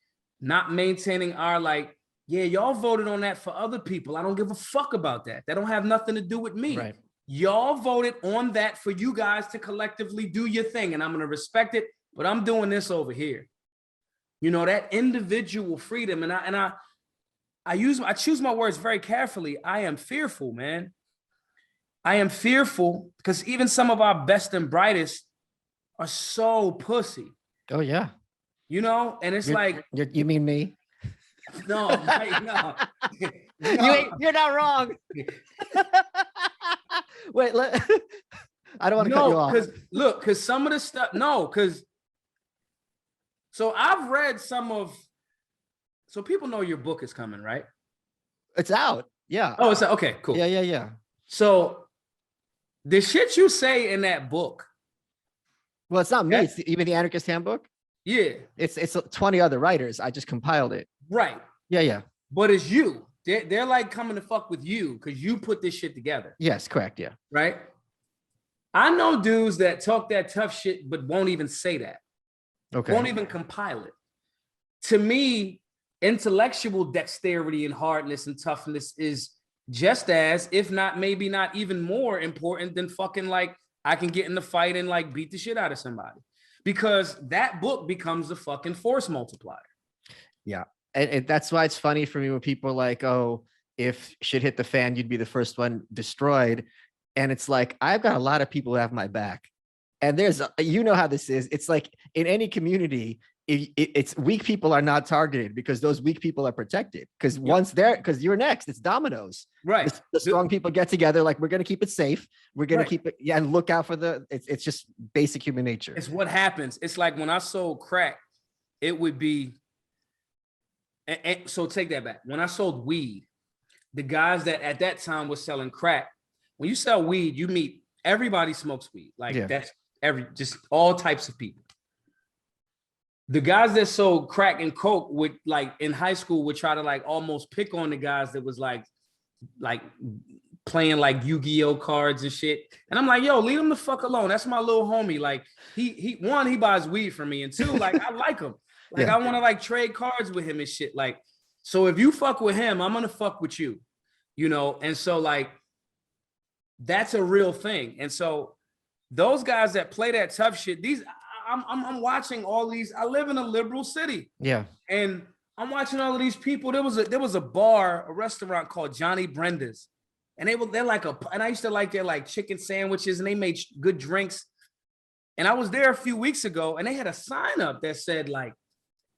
not maintaining our, like, yeah, y'all voted on that for other people. I don't give a fuck about that. That don't have nothing to do with me. Right. Y'all voted on that for you guys to collectively do your thing, and I'm going to respect it, but I'm doing this over here. You know, that individual freedom. And I choose my words very carefully. I am fearful, man. I am fearful because even some of our best and brightest are so pussy. Oh yeah. You know, and it's you mean me? No, no. You're not wrong. Wait, I don't want to cut you off. Because some of the stuff, so I've read so people know your book is coming, right? It's out. Yeah. Oh, it's okay, cool. Yeah. So the shit you say in that book. Well, it's not me. It's even the Anarchist Handbook. Yeah. It's 20 other writers. I just compiled it. Right. Yeah. But it's you. They're like coming to fuck with you because you put this shit together. Yes, correct. Yeah. Right. I know dudes that talk that tough shit, but won't even say that. Okay. Won't even compile it. To me, intellectual dexterity and hardness and toughness is just as, if not, maybe not even more important than fucking like, I can get in the fight and like beat the shit out of somebody. Because that book becomes a fucking force multiplier. Yeah. And that's why it's funny for me when people are like, oh, if shit hit the fan, you'd be the first one destroyed. And it's like, I've got a lot of people who have my back. And you know how this is. It's like in any community, it's weak people are not targeted because those weak people are protected. Because because you're next, it's dominoes. Right. The strong people get together, like, we're going to keep it safe. We're going to keep it, and look out for it's just basic human nature. It's what happens. It's like when I sold crack, it would be, and so take that back. When I sold weed, the guys that at that time was selling crack, when you sell weed, you meet, everybody smokes weed. Like that's just all types of people. The guys that sold crack and coke would, like, in high school, would try to like almost pick on the guys that was like playing like Yu-Gi-Oh cards and shit. And I'm like, yo, leave him the fuck alone. That's my little homie. Like he buys weed from me, and two, like, I like him. Like, I want to like trade cards with him and shit. Like, so if you fuck with him, I'm gonna fuck with you, you know? And so like, that's a real thing. And so those guys that play that tough shit, I'm watching all these. I live in a liberal city. Yeah. And I'm watching all of these people. There was a bar, a restaurant called Johnny Brenda's. And they're like and I used to like their like chicken sandwiches, and they made good drinks. And I was there a few weeks ago, and they had a sign up that said like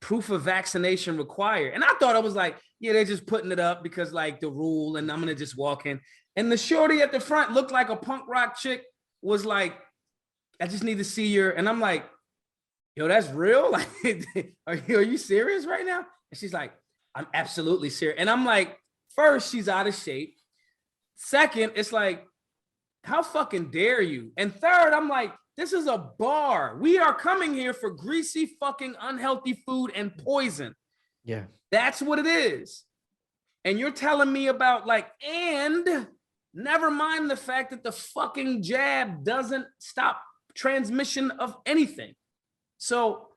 proof of vaccination required. And I thought it was like, yeah, they're just putting it up because like the rule, and I'm gonna just walk in. And the shorty at the front looked like a punk rock chick, was like, I just need to see your, and I'm like, yo, that's real? Like, are you serious right now? And she's like, I'm absolutely serious. And I'm like, first, she's out of shape. Second, it's like, how fucking dare you? And third, I'm like, This is a bar. We are coming here for greasy, fucking unhealthy food and poison. Yeah. That's what it is. And you're telling me about and never mind the fact that the fucking jab doesn't stop transmission of anything. So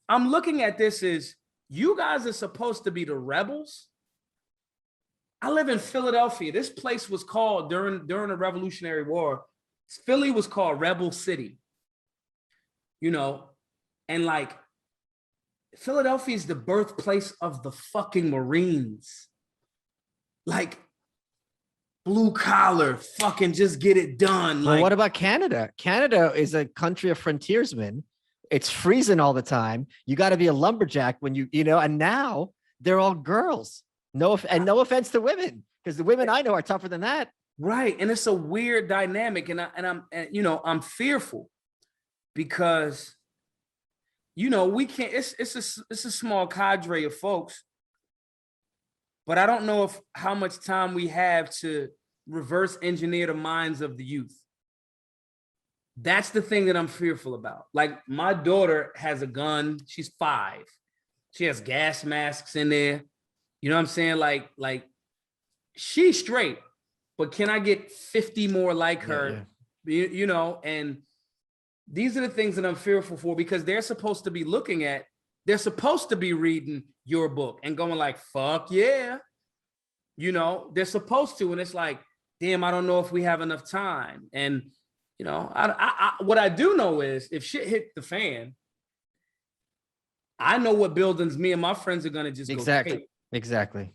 I'm looking at this as you guys are supposed to be the rebels. I live in Philadelphia. This place was called during the Revolutionary War. Philly was called Rebel City. And Philadelphia is the birthplace of the fucking Marines. Blue collar, fucking just get it done. Well, what about Canada? Canada is a country of frontiersmen. It's freezing all the time. You got to be a lumberjack when and now they're all girls. No offense to women, because the women I know are tougher than that. Right. And it's a weird dynamic. And I'm fearful because, we can't, it's a small cadre of folks, but I don't know how much time we have to reverse engineer the minds of the youth. That's the thing that I'm fearful about. My daughter has a gun. She's 5. She has gas masks in there. You know what I'm saying? She's straight, but can I get 50 more like her? Yeah. And these are the things that I'm fearful for, because they're supposed to be reading your book and going fuck yeah. They're supposed to. And it's damn, I don't know if we have enough time. And, what I do know is if shit hit the fan, I know what buildings me and my friends are going to just go take. Exactly.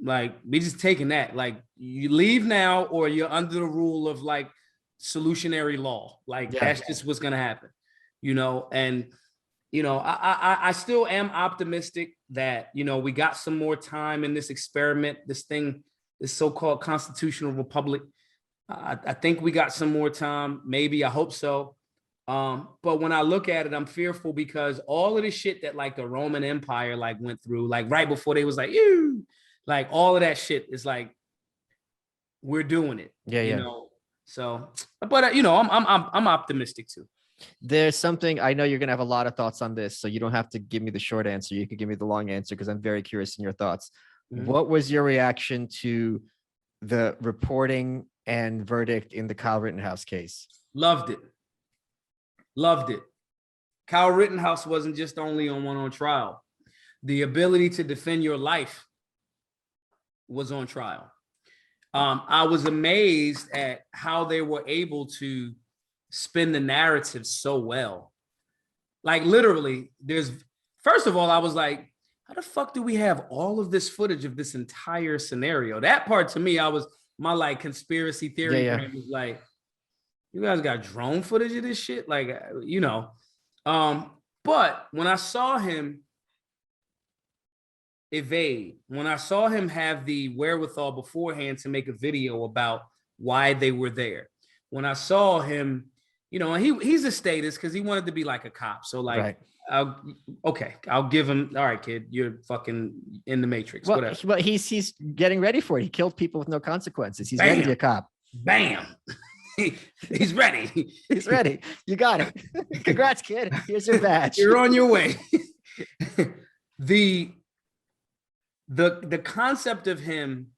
We just taking that. You leave now or you're under the rule of solutionary law. That's just what's going to happen, and, I still am optimistic that, we got some more time in this experiment, this so-called constitutional republic. I think we got some more time. Maybe, I hope so. But when I look at it, I'm fearful because all of the shit that the Roman Empire went through, right before they was ew, all of that shit is we're doing it. Yeah. So, but I'm optimistic too. There's something, I know you're going to have a lot of thoughts on this, so you don't have to give me the short answer. You could give me the long answer because I'm very curious in your thoughts. Mm-hmm. What was your reaction to the reporting and verdict in the Kyle Rittenhouse case? Loved it. Kyle Rittenhouse wasn't just only on trial. The ability to defend your life was on trial. I was amazed at how they were able to spin the narrative so well. Literally, first of all, I was how the fuck do we have all of this footage of this entire scenario? That part to me, my conspiracy theory brain was you guys got drone footage of this shit? But when I saw him evade, when I saw him have the wherewithal beforehand to make a video about why they were there, when I saw him, and he's a statist because he wanted to be like a cop. So right. I'll give him, all right, kid, you're fucking in the Matrix. Well, whatever. But he's getting ready for it. He killed people with no consequences. He's ready to be a cop. Bam. He's ready. He's ready. You got it. Congrats, kid. Here's your badge. You're on your way. The concept of him,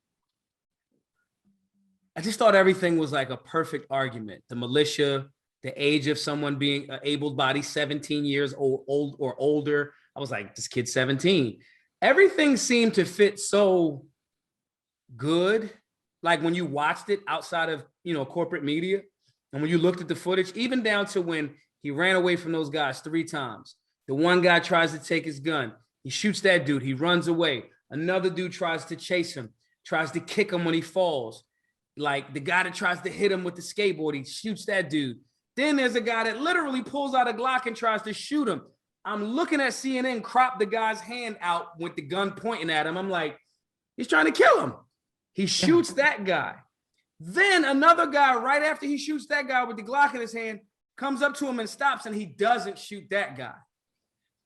I just thought everything was a perfect argument. The militia, the age of someone being able-bodied, 17 years old or older. I was this kid's 17. Everything seemed to fit so good. When you watched it outside of, corporate media, and when you looked at the footage, even down to when he ran away from those guys 3 times. The one guy tries to take his gun. He shoots that dude. He runs away. Another dude tries to chase him, tries to kick him when he falls. The guy that tries to hit him with the skateboard, he shoots that dude. Then there's a guy that literally pulls out a Glock and tries to shoot him. I'm looking at CNN crop the guy's hand out with the gun pointing at him. I'm he's trying to kill him. He shoots that guy. Then another guy, right after he shoots that guy with the Glock in his hand, comes up to him and stops, and he doesn't shoot that guy.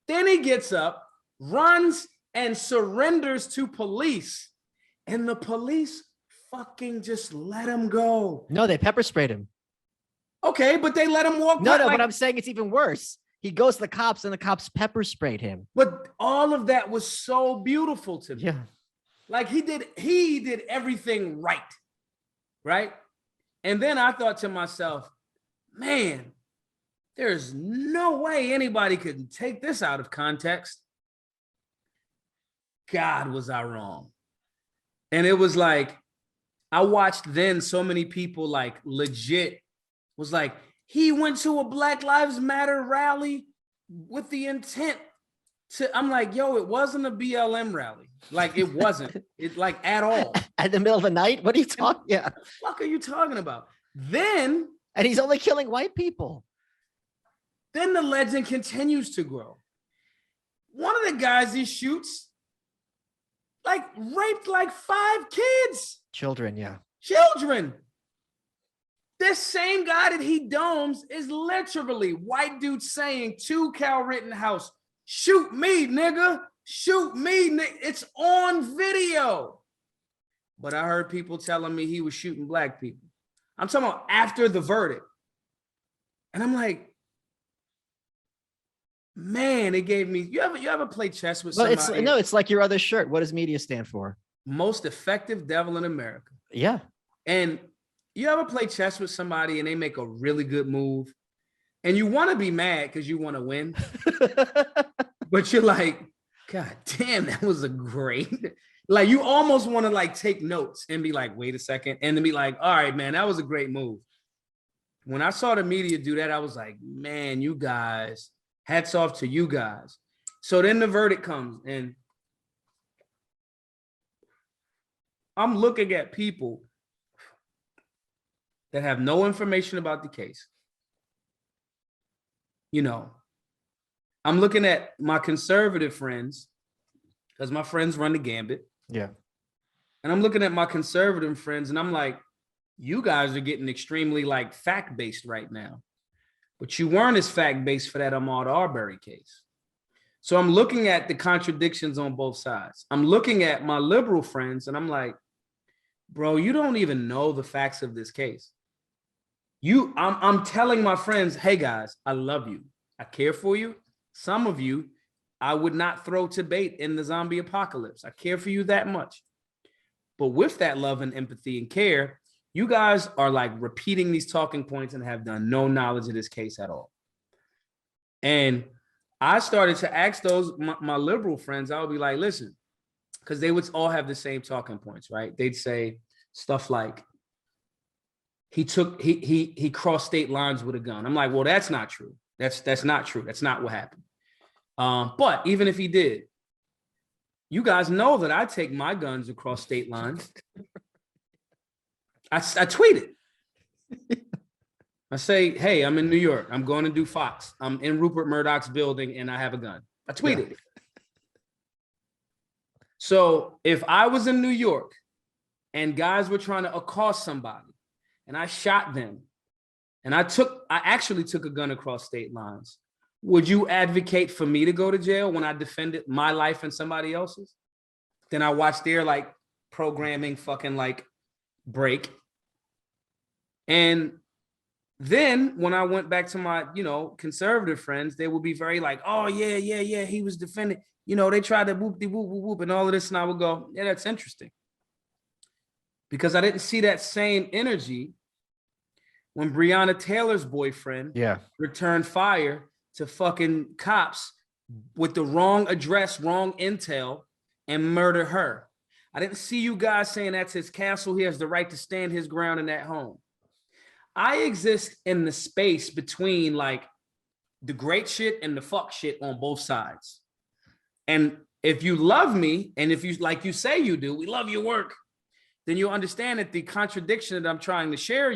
Then he gets up, runs, and surrenders to police. And the police fucking just let him go. No, they pepper sprayed him. Okay, but they let him walk. No, by, but I'm saying it's even worse. He goes to the cops and the cops pepper sprayed him. But all of that was so beautiful to me. Yeah. Like he did everything right? And then I thought to myself, man, there's no way anybody could take this out of context. God, was I wrong? And it was like, I watched then so many people like legit was like, he went to a Black Lives Matter rally with the intent to, I'm like, yo, it wasn't a BLM rally. Like it wasn't, it like at all. At the middle of the night? What are you talking? Yeah. What the fuck are you talking about? Then, And he's only killing white people. then the legend continues to grow. One of the guys he shoots, like raped like 5 kids. Children, yeah. Children. This same guy that he domes is literally white dude saying to Kyle Rittenhouse, shoot me, nigga. Shoot me, nigga. It's on video. But I heard people telling me he was shooting black people. I'm talking about after the verdict. And I'm like, man, it gave me, you ever play chess with Well, somebody? it's like your other shirt. What does media stand for? Most effective devil in America. Yeah. And you ever play chess with somebody and they make a really good move and you want to be mad because you want to win, but you're like, God damn, that was a great, like you almost want to like take notes and be like, wait a second. And then be like, all right, man, that was a great move. When I saw the media do that, I was like, man, you guys, hats off to you guys. So then the verdict comes and I'm looking at people that have no information about the case. You know, I'm looking at my conservative friends because my friends run the gambit. Yeah. And I'm looking at my conservative friends and I'm like, you guys are getting extremely like fact-based right now, but you weren't as fact-based for that Ahmaud Arbery case. So I'm looking at the contradictions on both sides. I'm looking at my liberal friends and I'm like, bro, you don't even know the facts of this case. I'm telling my friends, hey guys, I love you. I care for you. Some of you, I would not throw to bait in the zombie apocalypse. I care for you that much. But with that love and empathy and care, you guys are like repeating these talking points and have done no knowledge of this case at all. And I started to ask my liberal friends, I would be like, listen, because they would all have the same talking points, right? They'd say stuff like, he crossed state lines with a gun. I'm like, well, that's not true. That's not true. That's not what happened. But even if he did, you guys know that I take my guns across state lines. I tweet it. I say, hey, I'm in New York. I'm going to do Fox. I'm in Rupert Murdoch's building and I have a gun. I tweeted it. So if I was in New York and guys were trying to accost somebody and I shot them and I actually took a gun across state lines, would you advocate for me to go to jail when I defended my life and somebody else's? Then I watched their like programming fucking like break. And then when I went back to my, conservative friends, they would be very like, oh yeah, he was defending, they tried to whoop whoop and all of this. And I would go, yeah, that's interesting. Because I didn't see that same energy when Breonna Taylor's boyfriend returned fire to fucking cops with the wrong address, wrong intel, and murder her. I didn't see you guys saying that's his castle. He has the right to stand his ground in that home. I exist in the space between like the great shit and the fuck shit on both sides. And if you love me, and if you, like you say you do, we love your work, then you'll understand that the contradiction that I'm trying to share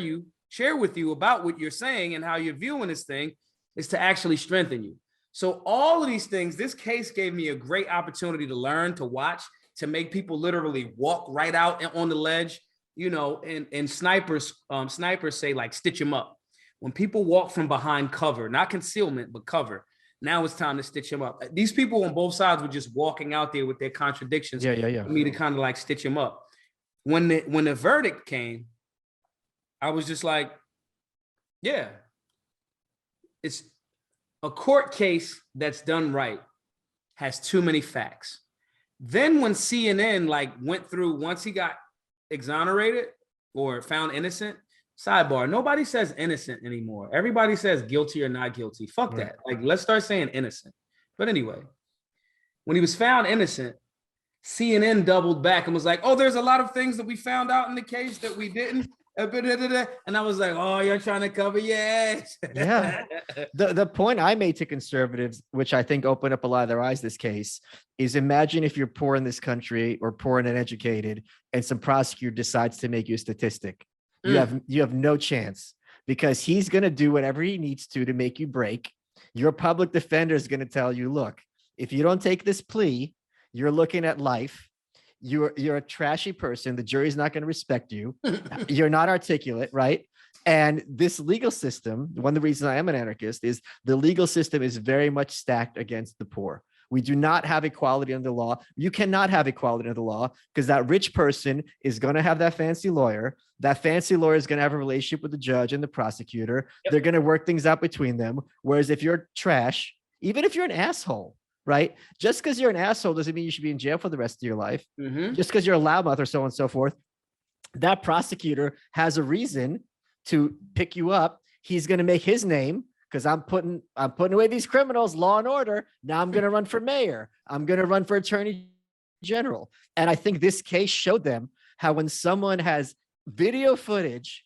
with you about what you're saying and how you're viewing this thing is to actually strengthen you. So all of these things, this case gave me a great opportunity to learn, to watch, to make people literally walk right out on the ledge, and snipers say like, stitch them up. When people walk from behind cover, not concealment, but cover, now it's time to stitch them up. These people on both sides were just walking out there with their contradictions for me to kind of like stitch them up. When the verdict came, I was just like, Yeah. It's a court case that's done right has too many facts. Then when CNN like went through, once he got exonerated or found innocent, sidebar, nobody says innocent anymore. Everybody says guilty or not guilty. Fuck that. Like, let's start saying innocent. But anyway, when he was found innocent, CNN doubled back and was like, oh, there's a lot of things that we found out in the case that we didn't. And I was like, oh, you're trying to cover your ass. Yeah. The point I made to conservatives, which I think opened up a lot of their eyes this case, is imagine if you're poor in this country or poor and uneducated, and some prosecutor decides to make you a statistic. You have no chance, because he's going to do whatever he needs to make you break. Your public defender is going to tell you, look, if you don't take this plea, you're looking at life. You're a trashy person. The jury's not going to respect you. You're not articulate, right? And this legal system, one of the reasons I am an anarchist is the legal system is very much stacked against the poor. We do not have equality under the law. You cannot have equality under the law, because that rich person is going to have that fancy lawyer. That fancy lawyer is going to have a relationship with the judge and the prosecutor. Yep. They're going to work things out between them. Whereas if you're trash, even if you're an asshole, right? Just because you're an asshole doesn't mean you should be in jail for the rest of your life. Just because you're a loudmouth or so on and so forth. That prosecutor has a reason to pick you up. He's going to make his name, because I'm putting away these criminals, law and order. Now I'm going to run for mayor. I'm going to run for attorney general. And I think this case showed them how when someone has video footage,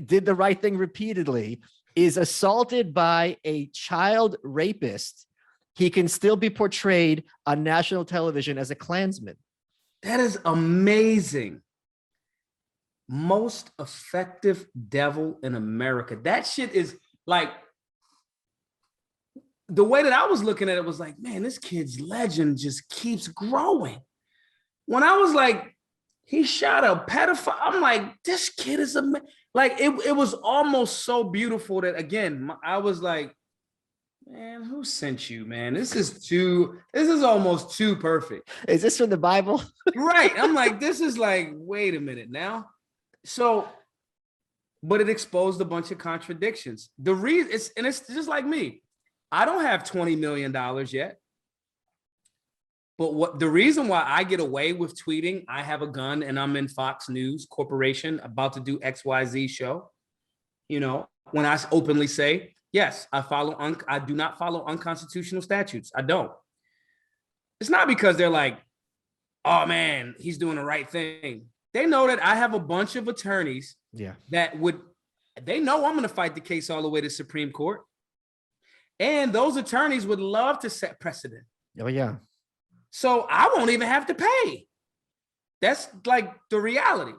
did the right thing repeatedly, is assaulted by a child rapist, he can still be portrayed on national television as a Klansman. That is amazing. Most effective devil in America. That shit is like, the way that I was looking at it was like, man, this kid's legend just keeps growing. When I was like, he shot a pedophile, I'm like, this kid is like, it was almost so beautiful that, again, I was like, man, who sent you, man? This is almost too perfect. Is this from the Bible? Right. I'm like, this is like, wait a minute now. So, but it exposed a bunch of contradictions. The reason it's just like me. I don't have $20 million yet. But the reason why I get away with tweeting, I have a gun and I'm in Fox News Corporation about to do XYZ show. You know, when I openly say, yes, I do not follow unconstitutional statutes. I don't. It's not because they're like, oh man, he's doing the right thing. They know that I have a bunch of attorneys that they know I'm going to fight the case all the way to Supreme Court. And those attorneys would love to set precedent. Oh, yeah. So I won't even have to pay. That's like the reality.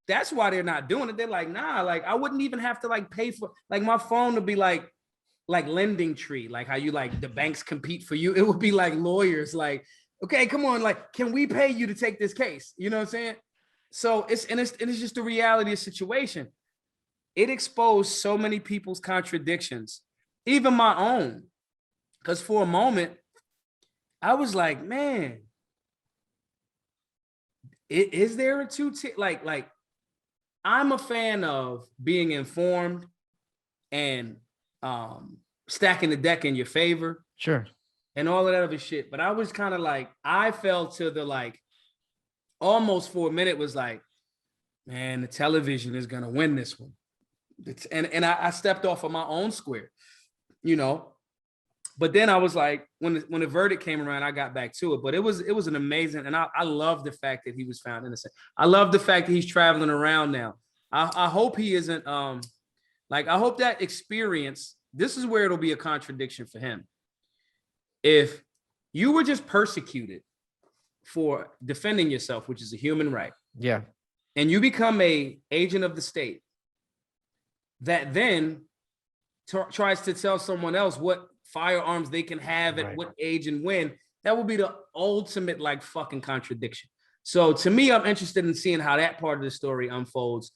That's why they're not doing it. They're like, nah, like I wouldn't even have to like pay for, like my phone would be like Lending Tree, like how you like the banks compete for you. It would be like lawyers, like, okay, come on, like, can we pay you to take this case? You know what I'm saying? So it's just the reality of the situation. It exposed so many people's contradictions, even my own. Because for a moment, I was like, man, is there a two-tier? Like, I'm a fan of being informed and stacking the deck in your favor. Sure. And all of that other shit. But I was kind of like, I fell to the like, almost for a minute was like, man, the television is going to win this one. And I stepped off of my own square, you know. But then I was like, when the verdict came around, I got back to it. But it was an amazing, and I love the fact that he was found innocent. I love the fact that he's traveling around now. I hope he isn't I hope that experience, this is where it'll be a contradiction for him. If you were just persecuted for defending yourself, which is a human right. Yeah. And you become an agent of the state that then tries to tell someone else what firearms they can have at what age and when, that will be the ultimate like fucking contradiction. So to me, I'm interested in seeing how that part of the story unfolds.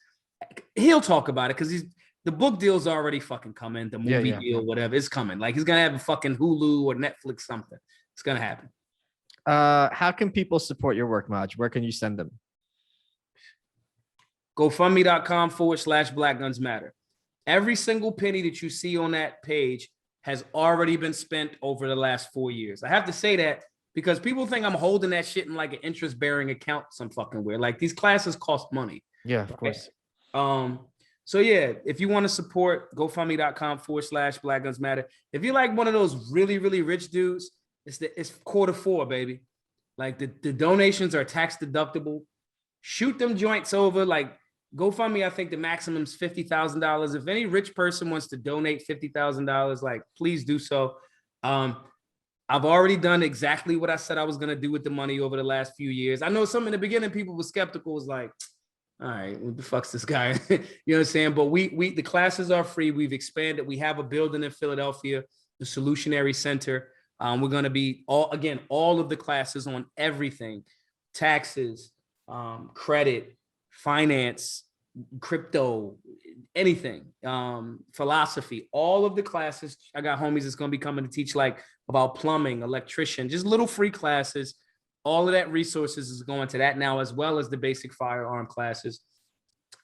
He'll talk about it because the book deal's already fucking coming. The movie deal, whatever, it's coming. Like he's gonna have a fucking Hulu or Netflix something. It's gonna happen. How can people support your work, Maj? Where can you send them? GoFundMe.com/Black Guns Matter. Every single penny that you see on that page has already been spent over the last 4 years. I have to say that because people think I'm holding that shit in like an interest-bearing account some fucking weird. Like these classes cost money. Yeah, of course. So yeah, if you want to support, GoFundMe.com/Black Guns Matter. If you're like one of those really, really rich dudes, it's Q4, baby. Like the donations are tax deductible. Shoot them joints over. Like GoFundMe, I think the maximum is $50,000. If any rich person wants to donate $50,000, like please do so. I've already done exactly what I said I was gonna do with the money over the last few years. I know some in the beginning people were skeptical, was like, all right, what the fuck's this guy? You know what I'm saying? But we the classes are free. We've expanded. We have a building in Philadelphia, the Solutionary Center. We're gonna be all of the classes on everything: taxes, credit, finance, crypto, anything, philosophy, all of the classes. I got homies that's going to be coming to teach like about plumbing, electrician, just little free classes. All of that resources is going to that now, as well as the basic firearm classes.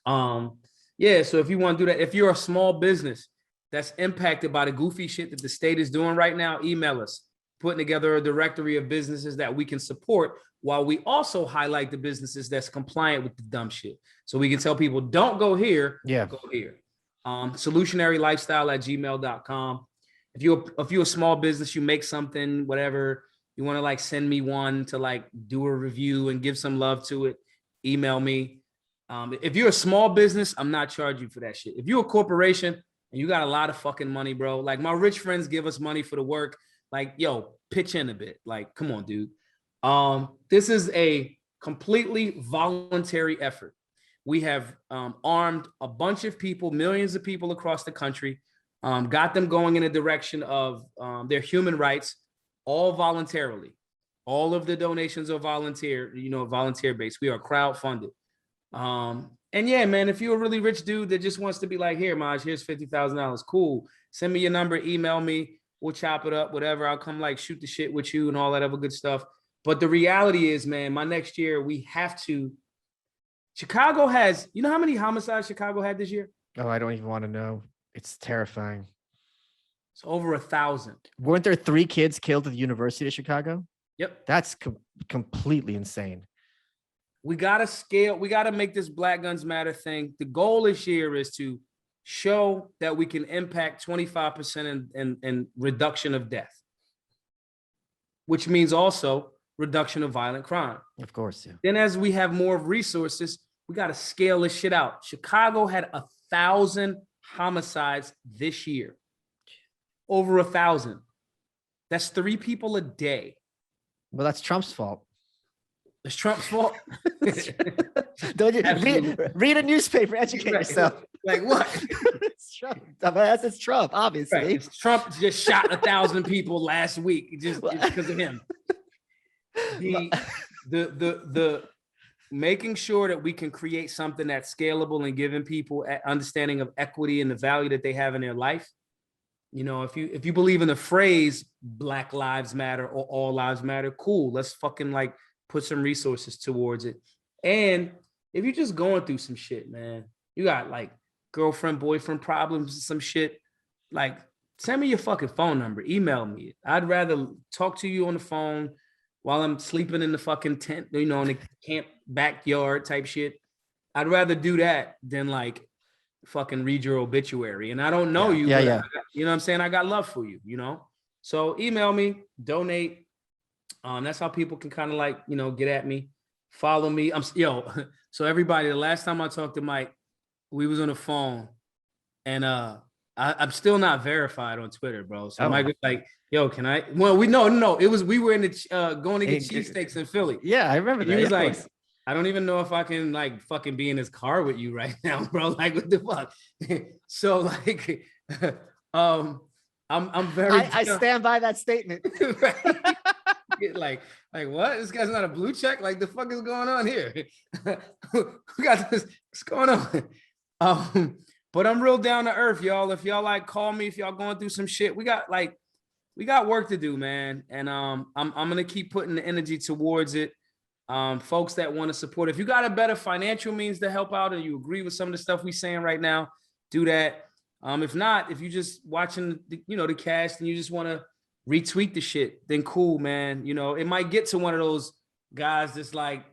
Yeah, so if you want to do that, if you're a small business that's impacted by the goofy shit that the state is doing right now, email us, putting together a directory of businesses that we can support, while we also highlight the businesses that's compliant with the dumb shit. So we can tell people, don't go here, go here. Solutionarylifestyle@gmail.com. If you're a small business, you make something, whatever, you want to like send me one to like do a review and give some love to it, email me. If you're a small business, I'm not charging you for that shit. If you're a corporation and you got a lot of fucking money, bro, like my rich friends give us money for the work, like, yo, pitch in a bit. Like, come on, dude. This is a completely voluntary effort. We have armed a bunch of people, millions of people across the country, got them going in a direction of their human rights, all voluntarily. All of the donations are volunteer based. We are crowdfunded. And yeah, man, if you're a really rich dude that just wants to be like, here, Maj, here's $50,000, cool. Send me your number, email me, we'll chop it up, whatever. I'll come like shoot the shit with you and all that other good stuff. But the reality is, man, my next year, we have to. Chicago has, you know how many homicides Chicago had this year? Oh, I don't even want to know. It's terrifying. It's over 1,000. Weren't there 3 kids killed at the University of Chicago? Yep. That's completely insane. We got to scale. We got to make this Black Guns Matter thing. The goal this year is to show that we can impact 25% in reduction of death, which means also reduction of violent crime. Of course, yeah. Then as we have more resources, we got to scale this shit out. Chicago had 1,000 homicides this year. Over 1,000. That's 3 people a day. Well, that's Trump's fault. It's Trump's fault. Don't you read a newspaper, educate yourself. Like what? It's Trump. Dumbass, it's Trump, obviously. Right. It's Trump just shot 1,000 people last week just because of him. The making sure that we can create something that's scalable and giving people understanding of equity and the value that they have in their life. You know, if you believe in the phrase Black Lives Matter or All Lives Matter, cool. Let's fucking like put some resources towards it. And if you're just going through some shit, man, you got like girlfriend, boyfriend problems, some shit, like send me your fucking phone number, email me. I'd rather talk to you on the phone while I'm sleeping in the fucking tent, you know, in the camp backyard type shit. I'd rather do that than like fucking read your obituary. And I don't know you. Yeah. You know what I'm saying? I got love for you, you know? So email me, donate. That's how people can kind of like, you know, get at me, follow me. So everybody, the last time I talked to Mike, we was on the phone and I'm still not verified on Twitter, bro. So Mike was like, yo, can I? Well, we were in the going to get cheesesteaks in Philly. Yeah, I remember that. He was like, I don't even know if I can like fucking be in his car with you right now, bro. Like, what the fuck? So like, I'm very. I stand by that statement. like what? This guy's not a blue check. Like, the fuck is going on here? Who got this? What's going on? But I'm real down to earth, y'all. If y'all like call me, if y'all going through some shit, we got work to do, man. And I'm gonna keep putting the energy towards it. Folks that want to support, if you got a better financial means to help out and you agree with some of the stuff we saying right now, do that. If not, if you just watching the cast and you just want to retweet the shit, then cool, man. It might get to one of those guys that's like,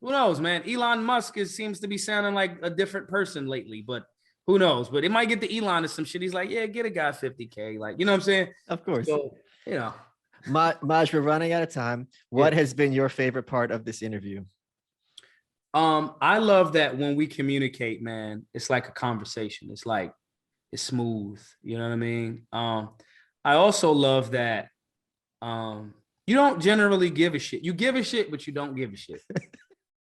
who knows, man? Elon Musk seems to be sounding like a different person lately, but who knows? But it might get to Elon or some shit. He's like, yeah, get a guy 50K. Like, you know what I'm saying? Of course. So, Maj, we're running out of time. What has been your favorite part of this interview? I love that when we communicate, man, it's like a conversation. It's like, it's smooth. You know what I mean? I also love that you don't generally give a shit. You give a shit, but you don't give a shit.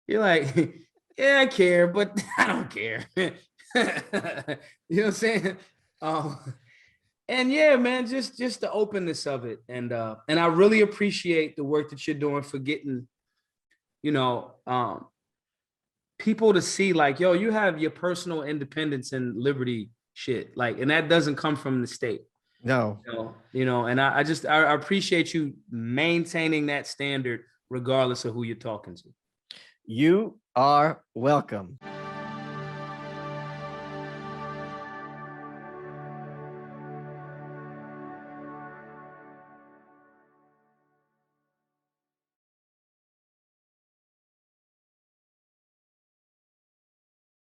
You're like, yeah, I care, but I don't care. You know what I'm saying? And yeah, man, just the openness of it. And I really appreciate the work that you're doing for getting, people to see like, yo, you have your personal independence and liberty shit. Like, and that doesn't come from the state. No. And I appreciate you maintaining that standard regardless of who you're talking to. You are welcome.